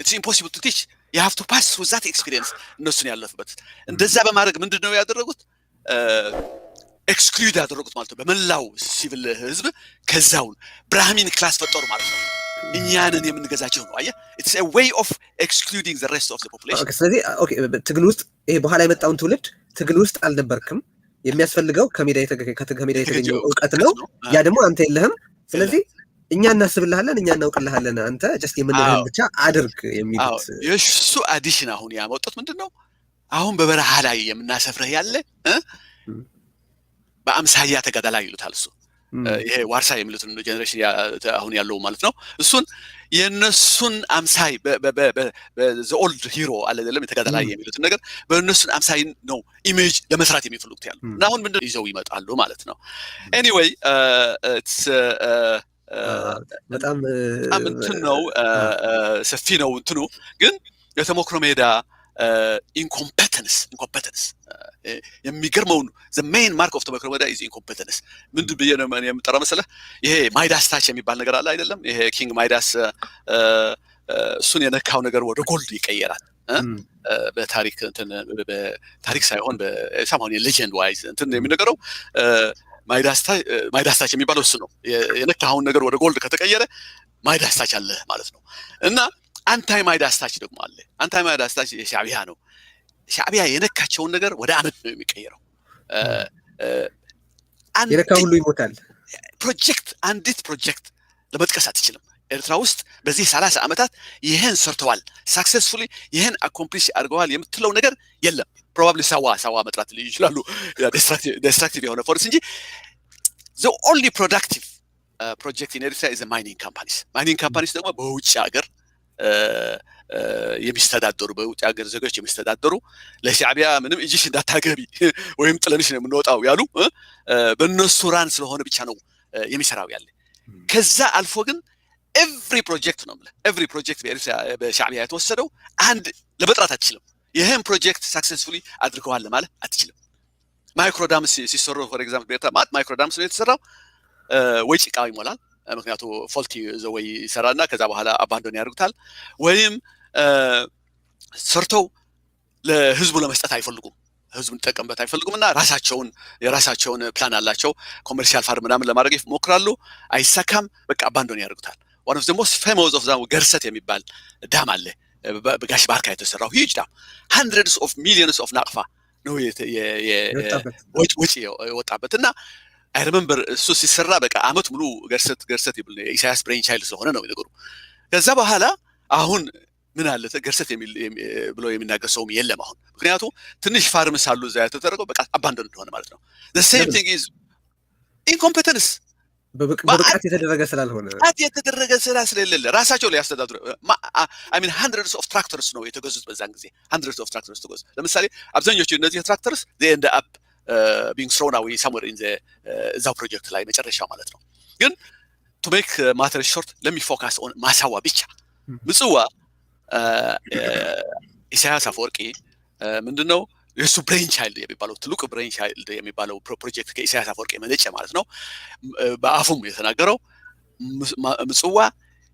it's impossible to teach you have to pass through that experience እነሱን ያለፉበት እንደዛ በማድረግ ምንድነው ያደረጉት ኤክስክሉድ ያደረጉት ማለት ነው በመላው ሲቪል ህዝብ ከዛውን ብራህሚን ክላስ ፈጠሩ ማለት ነው እኛንን የምንገዛቸው ነው አየህ it's a way of excluding the rest of the population ስለዚህ ኦኬ ትግል ውስጥ ይሄ በኋላ የመጣውን ትውልድ ትግል ውስጥ አልነበርክም የሚያስፈልገው ከሜዳ የተገኘው ዕውቀት ነው ያ ደግሞ አንተ የለህም ስለዚህ እኛ እናስብልሃለን እኛ እናውቅልሃለን አንተ just የምንልህን ብቻ አድርግ የሚሉት የሱ አዲሽን አሁን ያመጣት ምንድነው አሁን በበረሃ ላይ የምናሰፍረህ ያለ በአምሳያ ተጋዳላ ይሉታል እሱ ይሄ ዋርሳ የሚሉት ጀነሬሽን አሁን ያለው ማለት ነው እሱን የነሱን አምሳይ በዘ ኦልድ ሂሮ አለ አይደለም የተጋዳላ የሚሉት ነገር በእነሱን አምሳይ ነው ኢሜጅ ለመስራት የሚፈልጉት ያሉ እና አሁን ምንድነው ይዘው ይመጣሉ ማለት ነው ኤኒዌይ ኢትስ በጣም እንትን ነው ሰፊ ነው እንትኑ ግን የተሞክሮ ሜዳ incompetence የሚገርመው the main mark of ተሞክሮ ሜዳ is incompetence ምንድን ብዬ ነው የምጠራ መሰለህ ይሄ ማይዳስ ታች የሚባል ነገር አለ አይደለም ይሄ ኪንግ ማይዳስ እሱን የነካው ነገር ወደ ጎልድ ይቀየራል በታሪክ እንትን በታሪክ ሳይሆን በሳማኒ ሌጀንድ ዋይዝ እንትን የሚነገረው ማይዳስታች የሚባለው እሱ ነው የነካውን ነገር ወደ ጎልድ ከተቀየረ ማይዳስታች አለ ማለት ነው እና አንታይ ማይዳስታች ደግሞ አለ አንታይ ማይዳስታች የሻዕቢያ ነው ሻዕቢያ የነካቸውን ነገር ወደ አመድ ነው የሚቀየረው የነካ ሁሉ ይሞታል አንዲት ፕሮጀክት ለመጥቀስ አትችልም ኤርትራ ውስጥ በዚህ 30 ዓመታት ይሄን ሰርተዋል ሰክሰስፉሊ ይሄን አኮምፕሊሽ አድርገዋል የምትለው ነገር የለም probably ሳዋ መጥራት ይችላሉ destructive የሆነ ፎርስ እንጂ the only productive project in Eritrea is the mining companies ደግሞ በውጭ ሀገር የሚስተዳደሩ በውጭ ሀገር ዜጎች የሚስተዳደሩ ለሻዕቢያ ምንም እጅሽ እንዳታገቢ ወይም ጥለንሽ ነው የምንወጣው ያሉ በእነሱ ራን ስለሆነ ብቻ ነው የሚሰራው ያለ ከዛ አልፎ ግን every project ነው every project በሻዕቢያ የተወሰደው አንድ ለመጥራት አትችልም ይሄን ፕሮጀክት ሰክሰስፉሊ አድርገዋል ማለት አትችልም ማይክሮዳምስ ሲሰሩ for example በኤርትራ ማይክሮዳምስ ነው የተሰራው ወይ ጭቃው ይሞላል ምክንያቱ ፎልቲ ዘወይ ይሰራና ከዛ በኋላ አባንዶን ያደርጉታል ወይም ሰርተው ለህዝቡ ለመስጠት አይፈልጉም ህዝቡን ተጠቀምበት አይፈልጉምና የራሳቸውን ፕላን አላቸው ኮመርሻል ፋርም ምናምን ለማድረግ ይሞክራሉ አይሳካም በቃ አባንዶን ያደርጉታል one of the most famous of them ገርሰት የሚባል ዳም አለ በጋሽ ባርካ የተሰራው huge dam hundreds of millions of ናቅፋ ነው ወጪ ወጣበትና I remember እሱ ሲሰራ በቃ አመት ሙሉ ገርሰት ይብል ኢሳያስ ብሬን ቻይልድ ስለሆነ ነው የሚነገሩ ከዛ በኋላ አሁን ምን አለ ገርሰት ብሎ የሚናገር ሰውም የለም አሁን ምክንያቱም ትንሽ ፋርም ሳሉ እዛ የተደረገው በቃ አባንዶን እንደሆነ ማለት ነው the same thing is incompetence በብቃት የተደረገ ስለሌለ ራሳቸው ላይ ያስተዳድሩ I mean hundreds of tractors ነው የተገዙት በዛን ጊዜ hundreds of tractors ተገዙ ለምሳሌ አብዛኞቹ እነዚህ tractors they end up being thrown away somewhere in the እዛው ፕሮጀክት ላይ መጨረሻው ማለት ነው ግን to make matter short let me focus on ማሳዋ ብቻ ምጽዋ ኢሳያስ አፈወርቂ ምንድነው የሱ ብሬን ቻይልድ የሚባለው ትልቁ ብሬን ቻይልድ የሚባለው ፕሮጀክት ከኢሳያስ አፈወርቂ መለጨ ማለት ነው በአፉም የተናገረው ምጽዋ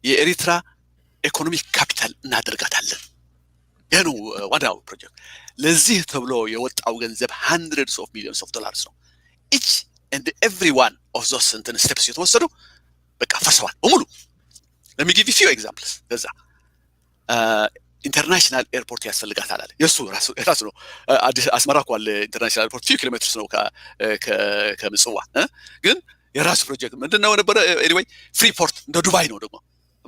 የኤሪትራ ኢኮኖሚክ ካፒታል እናደርጋታለን ያኑ ዋናው ፕሮጀክት ለዚህ ተብሎ የወጣው ገንዘብ hundreds of millions of dollars ነው each and every one of those steps የተወሰዱ በቃ ፈርሰዋል በሙሉ let me give you a few examples ከዛ ኢንተርናሽናል ኤርፖርት ያስፈልጋታል አለ የሱ ራሱ ነው አዲስ አስመራ ቋል ኢንተርናሽናል ኤርፖርት few kilometers ነው ከምጽዋ ግን የራሱ ፕሮጀክት ምንድነው ነበር anyway ፍሪፖርት እንደ ዱባይ ነው ደግሞ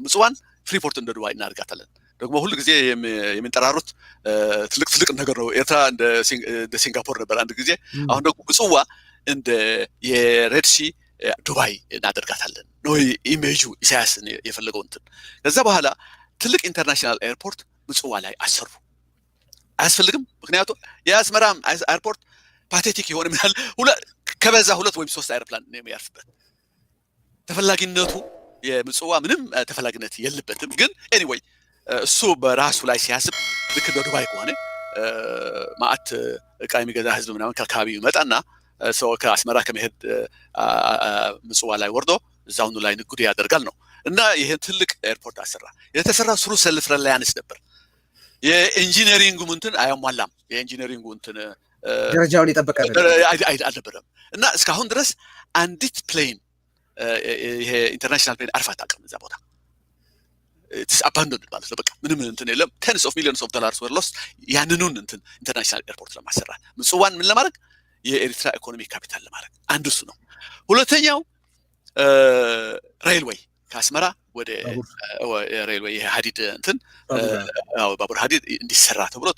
ምጽዋን ፍሪፖርት እንደ ዱባይ እናርጋታለን ደግሞ ሁሉ ጊዜ የሚንጠራሩት ትልቅ ነገር ነው ኤርትራ እንደ ሲንጋፖር ነበር አንድ ጊዜ አሁን ደግሞ ምጽዋ እንደ የሬድሲ ዱባይ እናደርጋታለን ነው ኢሜጁ ኢሳያስ የፈለገው እንትን ከዛ በኋላ ትልቅ ኢንተርናሽናል ኤርፖርት ምጽዋ ላይ አሰሩ አያስፈልግም ምክንያቱም የአስመራ ኤርፖርት ፓቴቲክ የሆነ ምናል ከበዛ 2 ወይም 3 አይሮፕላን ነው የሚያርፍበት ተፈላጊነቱ የምጽዋ ምንም ተፈላጊነት የለበትም ግን anyway እሱ በራሱ ላይ ሲያስብ ልክ እንደ ዱባይ ከሆነ ማአት እቃ የሚገዛ ህዝብ ምናምን ከአካባቢው ይመጣና ሰው ከአስመራ ከመሄድ ምጽዋ ላይ ወርዶ እዛው ላይ ንግድ ያደርጋል ነው እና ይሄ ትልቅ ኤርፖርት አሰራ የተሰራው ስሩ ሰልፍ ሪላያንስ ነበር የኢንጂነሪንግ እንትን አያሟላም የኢንጂነሪንግ እንትን ደረጃውን ይጠብቃል አይደለም እና እስካሁን ድረስ አንዲት ፕሌን ይሄ ኢንተርናሽናል ፕሌን አርፋ አታውቅም እዛ ቦታ it's abandoned ማለት ነው በቃ ምንም እንትን የለም tens of millions of dollars were lost ያንኑን እንትን ኢንተርናሽናል ኤርፖርት ለማሰራት ምጽዋን ምን ለማድረግ የኤሪትራ ኢኮኖሚክ ካፒታል ለማድረግ አንዱ እሱ ነው ሁለተኛው ሬልዌይ ከአስመራ ወደ ሬልዌይ ሀዲድ እንትን ባቡር ሀዲድ እንዲሰራ ተብሎ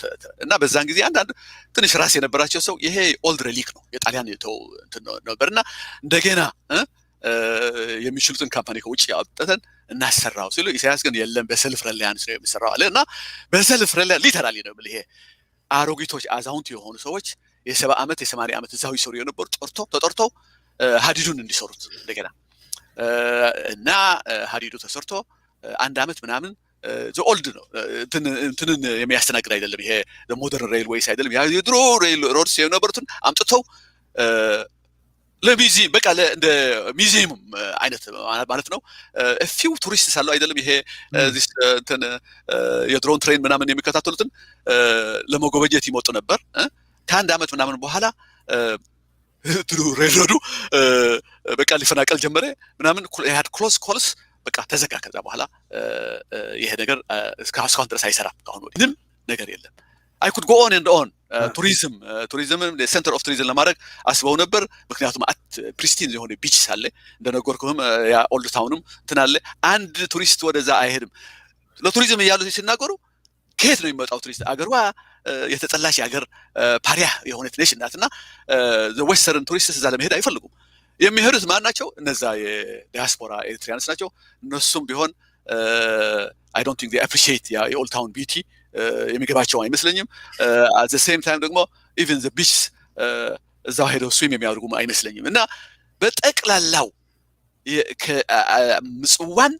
እና በዛን ጊዜ አንድ ትንሽ ራስ የነበራቸው ሰው ይሄ ኦልድ ሬሊክ ነው የጣሊያን የተው እንትን ነበርና እንደገና የሚችሉትን ካምፓኒ ከውጭ ያወጣተን እናሰራው ሲሉ ኢሳያስ ግን የለም በሰልፍ ሪላያንስ ነው የሚሰራው አለና በሰልፍ ሪላያንስ ሊተራሊ ነው ማለት ይሄ አሮጊቶች አዛውንት የሆኑ ሰዎች የ70 ዓመት የ80 ዓመት እዛው ይሰሩ የነበሩ ተጠርተው ሀዲዱን እንዲሰሩት እንደገና እና ሀዲዱ ተሰርቶ አንድ ዓመት ምናምን ዘ ኦልድ ነው እንትንን የሚያስተናግድ አይደለም ይሄ ሞደርን ሬልዌይስ አይደለም ያ የድሮ ሬል ሮድስ የነበሩትን አምጥተው ለሙዚየም በቃ እንደ ሙዚየም አይነት ማለት ነው ፊው ቱሪስትስ አለው አይደለም ይሄ this እንትን የድሮን ትሬን ምናምን የሚከታተሉትን ለመጎበኘት ይመጡ ነበር ከአንድ ዓመት ምናምን በኋላ ድሮ ሬልሮዱ በቃ ሊፈናቀል ጀመረ ምናምን had close calls በቃ ተዘጋ ከዛ በኋላ ይሄ ነገር እስካሁን ድረስ አይሰራም አሁን ምንም ነገር የለም I could go on and on tourism the center of tourism ለማድረግ አስበው ነበር ምክንያቱም ፕሪስቲን የሆነ ቢች ሳለ እንደነገርኩህም ያ ኦልድ ታውንም ተናለ አንድ ቱሪስት ወደዛ አይሄድም ለቱሪዝም ያሉ ሲናገሩ ከየት ነው የሚመጣው ቱሪስት አገሯ የተጠላሽ አገር ፓሪያ የሆነች ኔሽን ናትና the western tourists እዛ ለመሄድ አይፈልጉም የሚሄዱት ማን ናቸው እነዛ የዲያስፖራ ኤሪትሪያንስ ናቸው እነሱም ቢሆን I don't think they appreciate the old town beauty የሚገባቸው አይመስለኝም at the same time ደግሞ even the beach እዛው ሄደው ስዊም የሚያደርጉም አይመስለኝም እና በጠቅላላው ከምጽዋን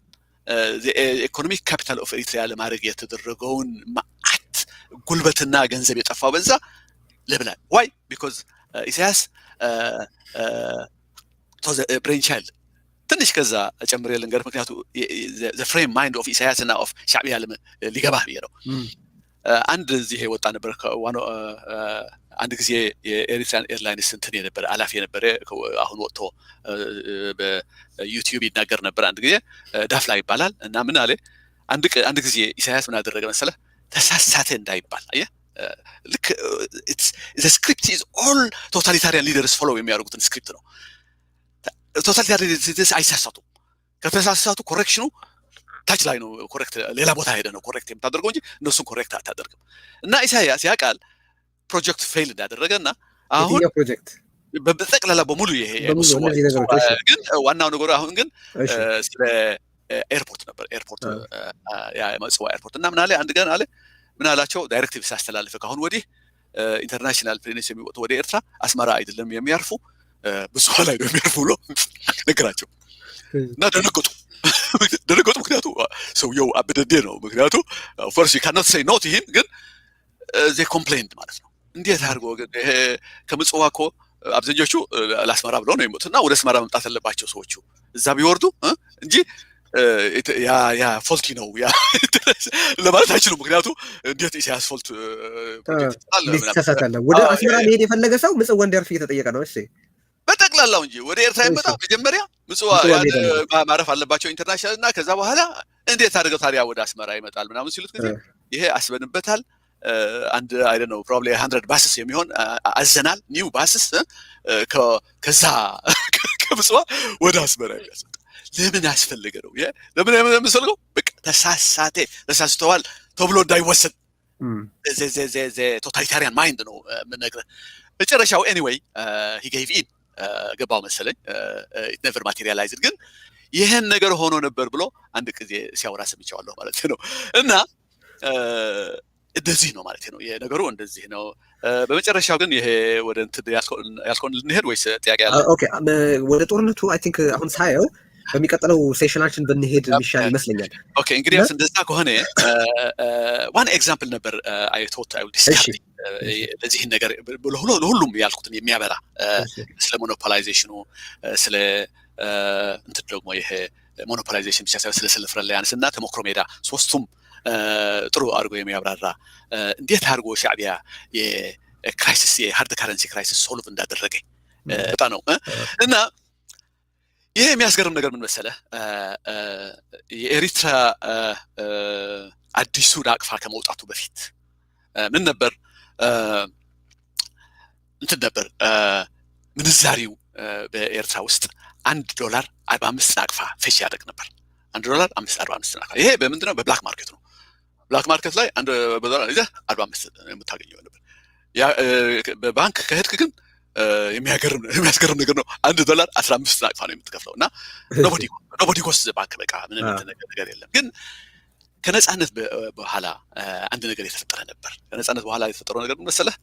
the economic capital of Eritrea ለማድረግ የተደረገውን ማአት ጉልበትና ገንዘብ የጠፋው በዛ ለብላ why because ኢሳያስ to the brain child ትንሽ ከዛ ጨምሬ ልንገር ምክንያቱ the frame mind of ኢሳያስ እና of ሻዕቢያ ሊገባ ነው አንድ እዚህ ወጣ ነበር አንድ ጊዜ የኤሪትራን ኤርላይንስ እንትን የነበረ አላፊ የነበረ አሁን ወጥቶ በዩቲዩብ ይናገር ነበር አንድ ጊዜ ዳፍላ ይባላል እና ምን አለ አንድ ጊዜ ኢሳያስ ምን አደረገ መሰለህ ተሳሳተ እንዳይባል አየ ልክ the script is all totalitarian leaders follow የሚያደርጉትን ስክሪፕት ነው totalitarian አይሳሳቱም ከተሳሳቱ ኮሬክሽኑ ታች ላይ ነው ኮሬክት ሌላ ቦታ ሄደ ነው ኮሬክት የምታደርገው እንጂ እነሱን ኮሬክት አታደርግም እና ኢሳያስ ያቃል ፕሮጀክት ፌል እንዳደረገና አሁን ፕሮጀክት በጠቅላላ በሙሉ ይሄ ግን ዋናው ነገር አሁን ግን ስለ ኤርፖርት ነበር ኤርፖርት ያ ምጽዋ ኤርፖርት እና ምን አለ አንድ ቀን አለ ምን አላቸው ዳይሬክቲቭ ሳስተላልፈ ካሁን ወዲህ ኢንተርናሽናል ፕሌንስ የሚወጡ ወደ ኤርትራ አስመራ አይደለም የሚያርፉ ብዙዋ ላይ ነው የሚያርፉ ብሎ ነገራቸው እና ደነገጡ። ምክንያቱ ሰውየው አብደዴ ነው። ምክንያቱ ፈርስ ዩ ካኖት ሴይ ኖ ቱ ሂም ግን they complained ማለት ነው። እንዴት አድርጎ ግን ይሄ ከምጽዋ እኮ አብዛኞቹ ለአስመራ ብለው ነው የሚሞቱና ወደ አስመራ መምጣት አለባቸው ሰዎቹ እዛ ቢወርዱ እንጂ ያ ፎልቲ ነው ያ ለማለት አይችሉም። ምክንያቱ እንዴት ኢሳያስ ፎልት ሊተሳሳታለ ወደ አስመራ መሄድ የፈለገ ሰው ምጽዋ እንዲያርፍ እየተጠየቀ ነው። እሺ በጠቅላላው እንጂ ወደ ኤርትራ ይመጣ መጀመሪያ ምጽዋ ማረፍ አለባቸው ኢንተርናሽናል እና ከዛ በኋላ እንዴት አድርገው ታዲያ ወደ አስመራ ይመጣል ምናምን ሲሉት ጊዜ ይሄ አስበንበታል። አንድ አይ ዶንት ኖ ፕሮባብሊ 100 ባስስ የሚሆን አዘናል ኒው ባስስ ከዛ ከምጽዋ ወደ አስመራ ይመጣል። ለምን ያስፈልገ ነው? ለምን የምንፈልገው በቃ ተሳስተዋል ተብሎ እንዳይወሰድ ቶታሊታሪያን ማይንድ ነው የምነግርህ። መጨረሻው ኤኒዌይ he gave in ገባው መሰለኝ it never materialized ግን ይሄን ነገር ሆኖ ነበር ብሎ አንድ ጊዜ ሲያወራ ሰምቻለሁ ማለት ነው። እና እንደዚህ ነው ማለት ነው የነገሩ እንደዚህ ነው። በመጨረሻው ግን ይሄ ወደ እንትን ያልከውን ልንሄድ ወይስ ጥያቄ ያለ? ኦኬ ወደ ጦርነቱ አይ ቲንክ አሁን ሳየው በሚቀጥለው ሴሽናችን ብንሄድ የሚሻል ይመስለኛል። ኦኬ እንግዲህ እንደዛ ከሆነ ዋን ኤግዛምፕል ነበር አይ ቶት አይ ዊል ዲስካስ ለዚህ ነገር ለሁሉም ያልኩትን የሚያበራ ስለ ሞኖፖላይዜሽኑ ስለ እንትን ደግሞ ይሄ ሞኖፖላይዜሽን ብቻ ሳይሆን ስለ ሰልፍ ሪላያንስ እና ተሞክሮ ሜዳ ሶስቱም ጥሩ አድርጎ የሚያብራራ እንዴት አድርጎ ሻዕቢያ የክራይሲስ የሃርድ ካረንሲ ክራይሲስ ሶልቭ እንዳደረገ በጣም ነው። እና ይሄ የሚያስገርም ነገር ምን መሰለህ የኤሪትራ አዲሱ ናቅፋ ከመውጣቱ በፊት ምን ነበር እንትን ነበር ምንዛሪው በኤርትራ ውስጥ $1 45 ናቅፋ ፈሽ ያደርግ ነበር። $1 45 ናቅፋ ይሄ በምንድነው በብላክ ማርኬት ነው። ብላክ ማርኬት ላይ $1 ይዘህ 45 የምታገኘው ነበር። ያ በባንክ ከሄድክ ግን የሚያስገርም ነገር ነው። $1 15 ናቅፋ ነው የምትከፍለው እና ኖቦዲ ኮስት ባንክ በቃ ምንም ነገር የለም። ግን ከነጻነት በኋላ አንድ ነገር የተፈጠረ ነበር። ከነጻነት በኋላ የተፈጠረው ነገር ምን መሰለህ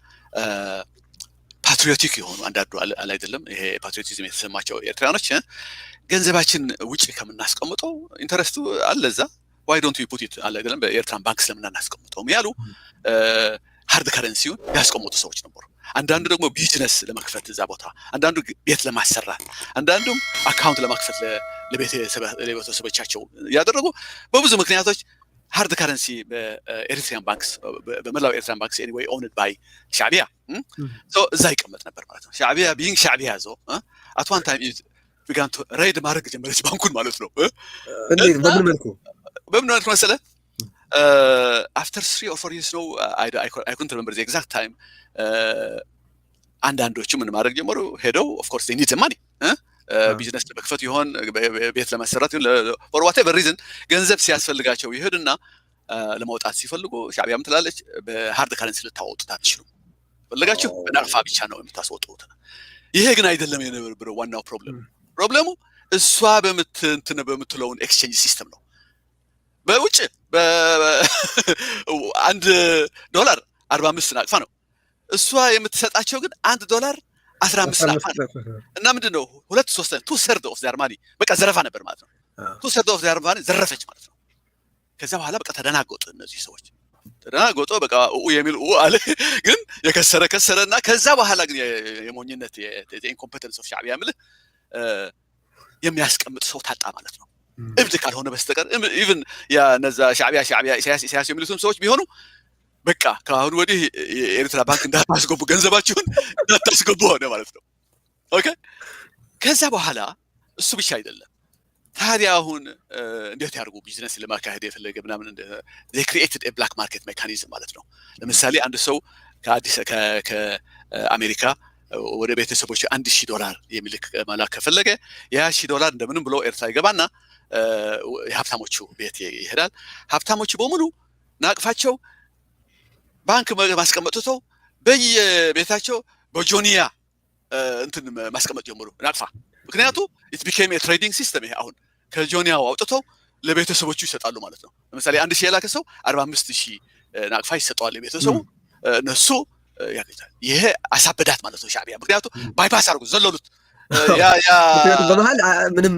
ፓትሪዮቲክ የሆኑ አንዳንዱ አይደለም ይሄ ፓትሪዮቲዝም የተሰማቸው ኤርትራኖች ገንዘባችን ውጪ ከምናስቀምጠው ኢንተረስቱ አለዛ why don't we put it አለ አይደለም በኤርትራን ባንክ ስለምናስቀምጠው ያሉ ሃርድ ከረንሲውን ያስቀምጡ ሰዎች ነበሩ። አንዳንዱ ደግሞ ቢዝነስ ለመክፈት እዛ ቦታ፣ አንዳንዱ ቤት ለማሰራት፣ አንዳንዱም አካውንት ለማክፈት ለቤተሰቦቻቸው ያደረጉ በብዙ ምክንያቶች ሃርድ ከረንሲ በኤሪትሪያን ባንክስ በመላው ኤርትራን ባንክስ anyway owned by ሻዕቢያ so እዛ ይቀመጥ ነበር ማለት ነው። ሻዕቢያ ቢንግ ሻዕቢያ ዞ at one time it began to raid ማድረግ ጀመረች ባንኩን ማለት ነው። በምን መልኩ መሰለህ after 3 or 4 years ነው I couldn't remember the exact time አንዳንዶቹ ምን ማድረግ ጀመሩ ሄደው of course they need the money ቢዝነስ ለመክፈት ይሆን ቤት ለማሰራት ይሆን for whatever reason ገንዘብ ሲያስፈልጋቸው ይሄድና ለማውጣት ሲፈልጉ ሻዕቢያም ትላለች በሃርድ ከረንሲ ልታወጡት አትችሉም፣ ፈለጋችሁ በናቅፋ ብቻ ነው የምታስወጡት። ይሄ ግን አይደለም የነበረው ዋናው ፕሮብሌሙ እሷ በምትለውን ኤክስቼንጅ ሲስተም ነው። በውጭ $1 45 ናቅፋ ነው እሷ የምትሰጣቸው ግን $1 15 ናቅፋ ነው። እና ምንድነው 2/3 of their money በቃ ዘረፋ ነበር ማለት ነው። 2/3 of their money ዘረፈች ማለት ነው። ከዛ በኋላ በቃ ተደናገጡ እነዚህ ሰዎች ተደናገጡ በቃ የሚል አለ ግን የከሰረና ከዛ በኋላ ግን የሞኝነት የኢንኮምፒተንስ ኦፍ ሻዕቢያ ምልህ የሚያስቀምጥ ሰው ታጣ ማለት ነው። እብድ ካልሆነ በስተቀር ኢቭን ያ ነዛ ሻዕቢያ ኢሳያስ የሚሉትም ሰዎች ቢሆኑ በቃ ከአሁን ወዲህ የኤርትራ ባንክ እንዳታስገቡ ገንዘባችሁን እንዳታስገቡ ሆነ ማለት ነው። ኦኬ ከዛ በኋላ እሱ ብቻ አይደለም ታዲያ አሁን እንዴት ያርጉ ቢዝነስ ለማካሄድ የፈለገ ምናምን they created a black market mechanism ማለት ነው። ለምሳሌ አንድ ሰው ከአሜሪካ ወደ ቤተሰቦቹ $1,000 የሚልክ መላክ ከፈለገ $1,000 እንደምንም ብሎ ኤርትራ ይገባና የሀብታሞቹ ቤት ይሄዳል። ሀብታሞቹ በሙሉ ናቅፋቸው ባንክ ማስቀመጡት በየቤታቸው በጆኒያ እንትን ማስቀመጥ ጀመሩ ናቅፋ። ምክንያቱ it became a trading system። ይሄ አሁን ከጆኒያው አውጥተው ለቤተሰቦቹ ይሰጣሉ ማለት ነው። ለምሳሌ 1,000 የላከ ሰው 45,000 ናቅፋ ይሰጣል ለቤተሰቡ። እነሱ ያገኛል። ይሄ አሳበዳት ማለት ነው ሻዕቢያ። ምክንያቱም ባይፓስ አድርጉ ዘለሉት። ምክንያቱም በመሀል ምንም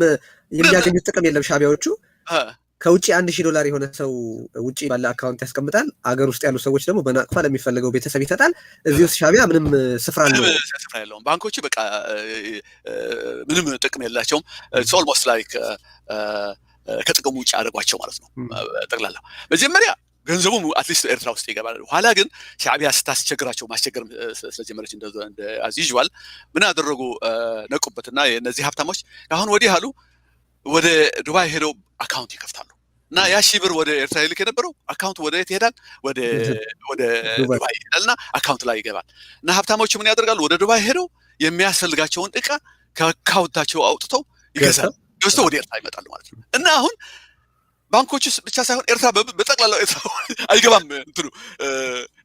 የሚያገኙት ጥቅም የለም ሻዕቢያዎቹ። ከውጭ $1000 የሆነ ሰው ውጭ ባለ አካውንት ያስቀምጣል። አገር ውስጥ ያሉ ሰዎች ደግሞ በናቅፋ ለሚፈልገው ቤተሰብ ይሰጣል። እዚህ ውስጥ ሻዕቢያ ምንም ስፍራ የለውም። ባንኮቹ በቃ ምንም ጥቅም የላቸውም። ኢትስ ኦልሞስት ላይክ ከጥቅሙ ውጭ አድርጓቸው ማለት ነው ጠቅላላ። መጀመሪያ ገንዘቡ አትሊስት ኤርትራ ውስጥ ይገባል። ኋላ ግን ሻዕቢያ ስታስቸግራቸው ማስቸገር ስለጀመረች እንደ አዝ ዩዥዋል ምን አደረጉ? ነቁበትና የነዚህ ሀብታሞች አሁን ወዲህ አሉ ወደ ዱባይ ሄደው አካውንት ይከፍታሉ። እና ያ ሺህ ብር ወደ ኤርትራ ይልክ የነበረው አካውንት ወደ የት ይሄዳል? ወደ ዱባይ ይሄዳልና አካውንት ላይ ይገባል። እና ሀብታሞቹ ምን ያደርጋሉ? ወደ ዱባይ ሄደው የሚያስፈልጋቸውን እቃ ከአካውንታቸው አውጥተው ይገዛሉ። ገዝተው ወደ ኤርትራ ይመጣሉ ማለት ነው። እና አሁን ባንኮቹ ብቻ ሳይሆን ኤርትራ በጠቅላላው ኤርትራ አይገባም እንትኑ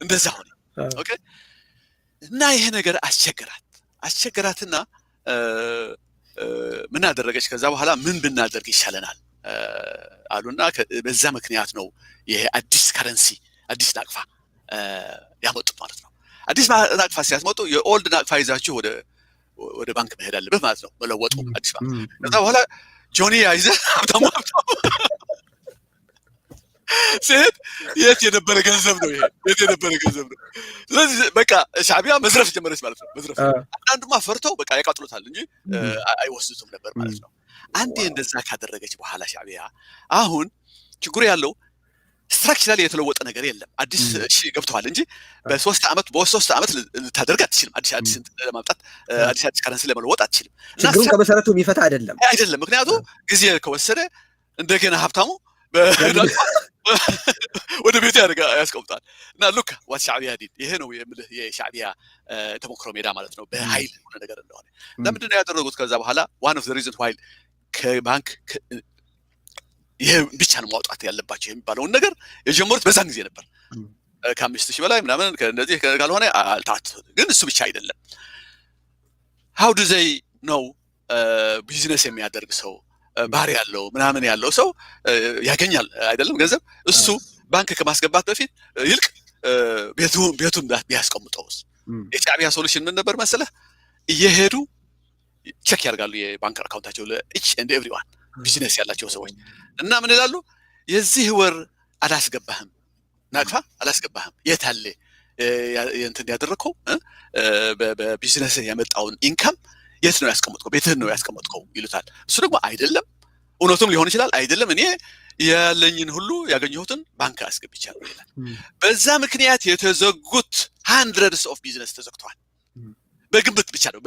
እንደዛ ሆነ። ኦኬ። እና ይሄ ነገር አስቸገራትና ምን አደረገች? ከዛ በኋላ ምን ብናደርግ ይሻለናል አሉና በዛ ምክንያት ነው ይሄ አዲስ ከረንሲ አዲስ ናቅፋ ያመጡት ማለት ነው። አዲስ ናቅፋ ሲያስመጡ የኦልድ ናቅፋ ይዛችሁ ወደ ባንክ መሄድ አለብህ ማለት ነው። መለወጡ አዲስ ባንክ። ከዛ በኋላ ጆኒ አይዘህ ሀብታሙ ሲሄድ የት የነበረ ገንዘብ ነው ይሄ? የት የነበረ ገንዘብ ነው? ስለዚህ በቃ ሻዕቢያ መዝረፍ ጀመረች ማለት ነው። መዝረፍ አንዳንዱማ ፈርተው በቃ ያቃጥሉታል እንጂ አይወስዱትም ነበር ማለት ነው። አንዴ እንደዛ ካደረገች በኋላ ሻዕቢያ አሁን ችግሩ ያለው ስትራክቸራሊ የተለወጠ ነገር የለም። አዲስ እሺ ገብተዋል እንጂ በሶስት ዓመት ልታደርግ አትችልም። አዲስ ለማምጣት አዲስ ከረንሲ ለመለወጥ አትችልም። ችግሩን ከመሰረቱ የሚፈታ አይደለም። ምክንያቱም ጊዜ ከወሰደ እንደገና ሀብታሙ ወደ ቤት ያስቀምጣል። እና ሉክ ዋት ሻዕቢያ ዲድ ይሄ ነው የምልህ የሻዕቢያ ተሞክሮ ሜዳ ማለት ነው። በኃይል ሆነ ነገር እንደሆነ ለምንድን ነው ያደረጉት? ከዛ በኋላ ዋን ኦፍ ዘ ሪዝን ዋይ ከባንክ ይሄ ብቻ ነው ማውጣት ያለባቸው የሚባለውን ነገር የጀመሩት በዛን ጊዜ ነበር። ከ5000 በላይ ምናምን እንደዚህ ካልሆነ አልታት። ግን እሱ ብቻ አይደለም። how do they know ቢዝነስ የሚያደርግ ሰው ባህሪ ያለው ምናምን ያለው ሰው ያገኛል አይደለም ገንዘብ። እሱ ባንክ ከማስገባት በፊት ይልቅ ቤቱን ቢያስቀምጠውስ? የሻዕቢያ ሶሉሽን ምን ነበር መሰለህ? እየሄዱ ቼክ ያደርጋሉ የባንክ አካውንታቸው ለኢች ኤንድ ኤቭሪዋን ቢዝነስ ያላቸው ሰዎች እና ምን ይላሉ? የዚህ ወር አላስገባህም፣ ናቅፋ አላስገባህም፣ የት አለ እንትን ያደረከው በቢዝነስ ያመጣውን ኢንካም የት ነው ያስቀመጥከው? ቤትህን ነው ያስቀመጥከው ይሉታል። እሱ ደግሞ አይደለም፣ እውነቱም ሊሆን ይችላል፣ አይደለም እኔ ያለኝን ሁሉ ያገኘሁትን ባንክ አስገብቻለሁ ይላል። በዛ ምክንያት የተዘጉት hundreds of ቢዝነስ ተዘግተዋል። በግምት ብቻ ነው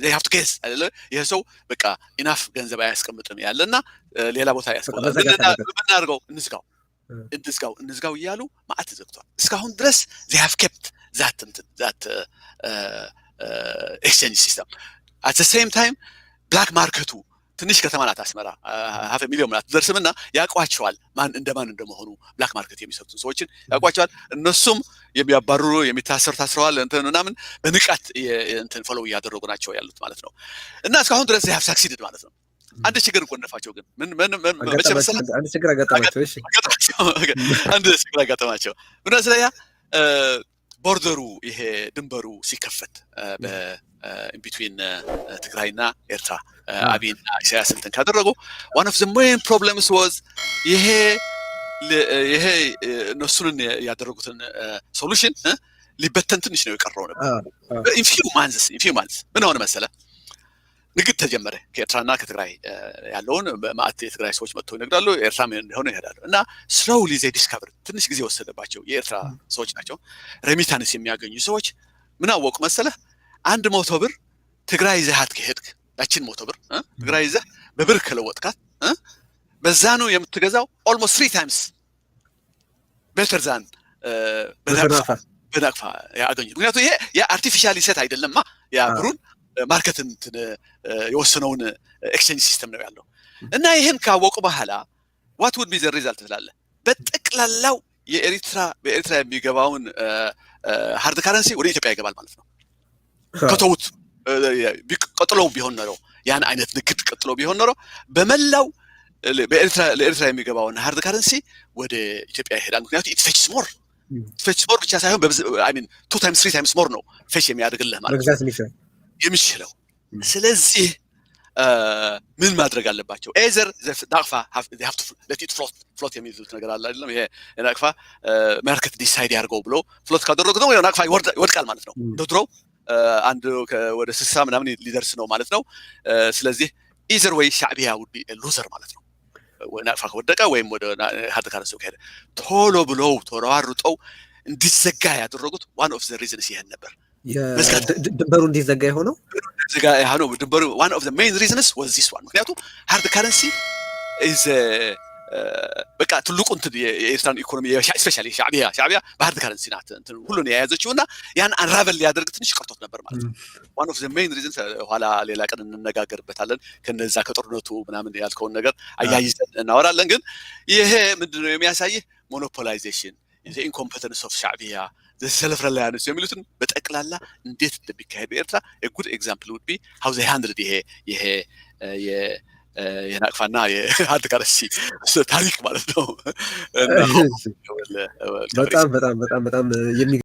they have to guess አይደለ? ይሄ ሰው በቃ ኢናፍ ገንዘብ አያስቀምጥም ያለና ሌላ ቦታ ያስቀምጣል። እናድርገው እንዝጋው እያሉ ማዕት ተዘግቷል። እስካሁን ድረስ they have kept that exchange system. at the same time black markeቱ ትንሽ ከተማ ናት አስመራ 500,000 ናት ደርስምና ያቋቸዋል ማን እንደመሆኑ ብላክ ማርኬት የሚሰጡን ሰዎችን ያቋቸዋል። እነሱም የሚያባርሩ የሚታሰርታስረዋል እንተናምን በንቃት እንትን ፎሎው ያደረጉ ናቸው ያሉት ማለት ነው። እና እስካሁን ድረስ they have succeeded ማለት ነው። አንድ ችግር ቆነፋቸው ግን አንድ ችግር አጋጠማቸው። እሺ አንድ ችግር አጋጠማቸው። ምን ስለያ ቦርደሩ ይሄ ድንበሩ ሲከፈት በኢንቢትዊን ትግራይና ኤርትራ አብይና ኢሳያስ እንትን ካደረጉ one of the main problems was ይሄ እነሱን ያደረጉትን ሶሉሽን ሊበተን ትንሽ ነው የቀረው ነበር። in few months ምን ሆነ መሰለህ? ንግድ ተጀመረ ከኤርትራና ከትግራይ ያለውን ማዕት የትግራይ ሰዎች መጥተው ይነግዳሉ፣ ኤርትራም ሆነ ይሄዳሉ። እና slowly they discovered ትንሽ ጊዜ ወሰደባቸው። የኤርትራ ሰዎች ናቸው ሬሚታንስ የሚያገኙ ሰዎች። ምን አወቁ መሰለህ? 100 ብር ትግራይ ይዘሃት ከሄድክ ያችን 100 ብር ትግራይ ይዘህ በብር ከለወጥካት በዛ ነው የምትገዛው almost 3 times better than በናቅፋ ያገኙት። ምክንያቱም ይሄ የአርቲፊሻሊ ሴት አይደለማ፣ ያ ብሩን ማርኬትን የወሰነውን ኤክስቼንጅ ሲስተም ነው ያለው። እና ይሄን ካወቁ በኋላ what would be the result ትላለህ? በጠቅላላው በኤርትራ የሚገባውን ሃርድ ካረንሲ ወደ ኢትዮጵያ ይገባል ማለት ነው። ከተውት ቀጥሎ ቢሆን ነው ያን አይነት ንግድ ቀጥሎ ቢሆን ነው በመላው ለኤርትራ የሚገባውን ሃርድ ካረንሲ ወደ ኢትዮጵያ ይሄዳል። ምክንያቱም it fetches more ፌች ሞር ብቻ ሳይሆን አይ ሚን 2 times 3 times more ነው ፌች የሚያደርግልህ ማለት መግዛት የሚችለው ስለዚህ ምን ማድረግ አለባቸው ኤዘር ናቅፋ they have to let it float የሚሉት ነገር አለ አይደለም ይሄ ናቅፋ ማርኬት ዲሳይድ ያርገው ብሎ ፍሎት ካደረጉ ደግሞ ናቅፋ ይወድቃል ማለት ነው ድሮ አንድ ወደ 60 ምናምን ሊደርስ ነው ማለት ነው ስለዚህ either way ሻዕቢያ would be a loser ማለት ነው ናቅፋ ከወደቀ ወይም ወደ ሀርድ ካረንሲ ከሄደ ቶሎ ብለው ተሯሩጠው እንዲዘጋ ያደረጉት one of the reasons ይሄን ነበር ድንበሩ እንዲዘጋ የሆነው ድንበሩ one of the main reasons was this one ምክንያቱም ሃርድ ካረንሲ is በቃ ትልቁ እንትን የኤርትራን ኢኮኖሚ ስፔሻሊ ሻዕቢያ በሃርድ ካረንሲ ናት እንትን ሁሉን የያዘችውና ያን አንራቨል ሊያደርግ ትንሽ ቀርቶት ነበር ማለት ነው one of the main reasons ኋላ ሌላ ቀን እንነጋገርበታለን ከነዛ ከጦርነቱ ምናምን ያልከውን ነገር አያይዘን እናወራለን ግን ይሄ ምንድነው የሚያሳየው ሞኖፖላይዜሽን the incompetence of ሻዕቢያ self reliance የሚሉትን በጠቅላላ እንዴት እንደሚካሄድ በኤርትራ a good example would be how they handled ይሄ የናቅፋና የሃርድ ካረንሲ ታሪክ ማለት ነው በጣም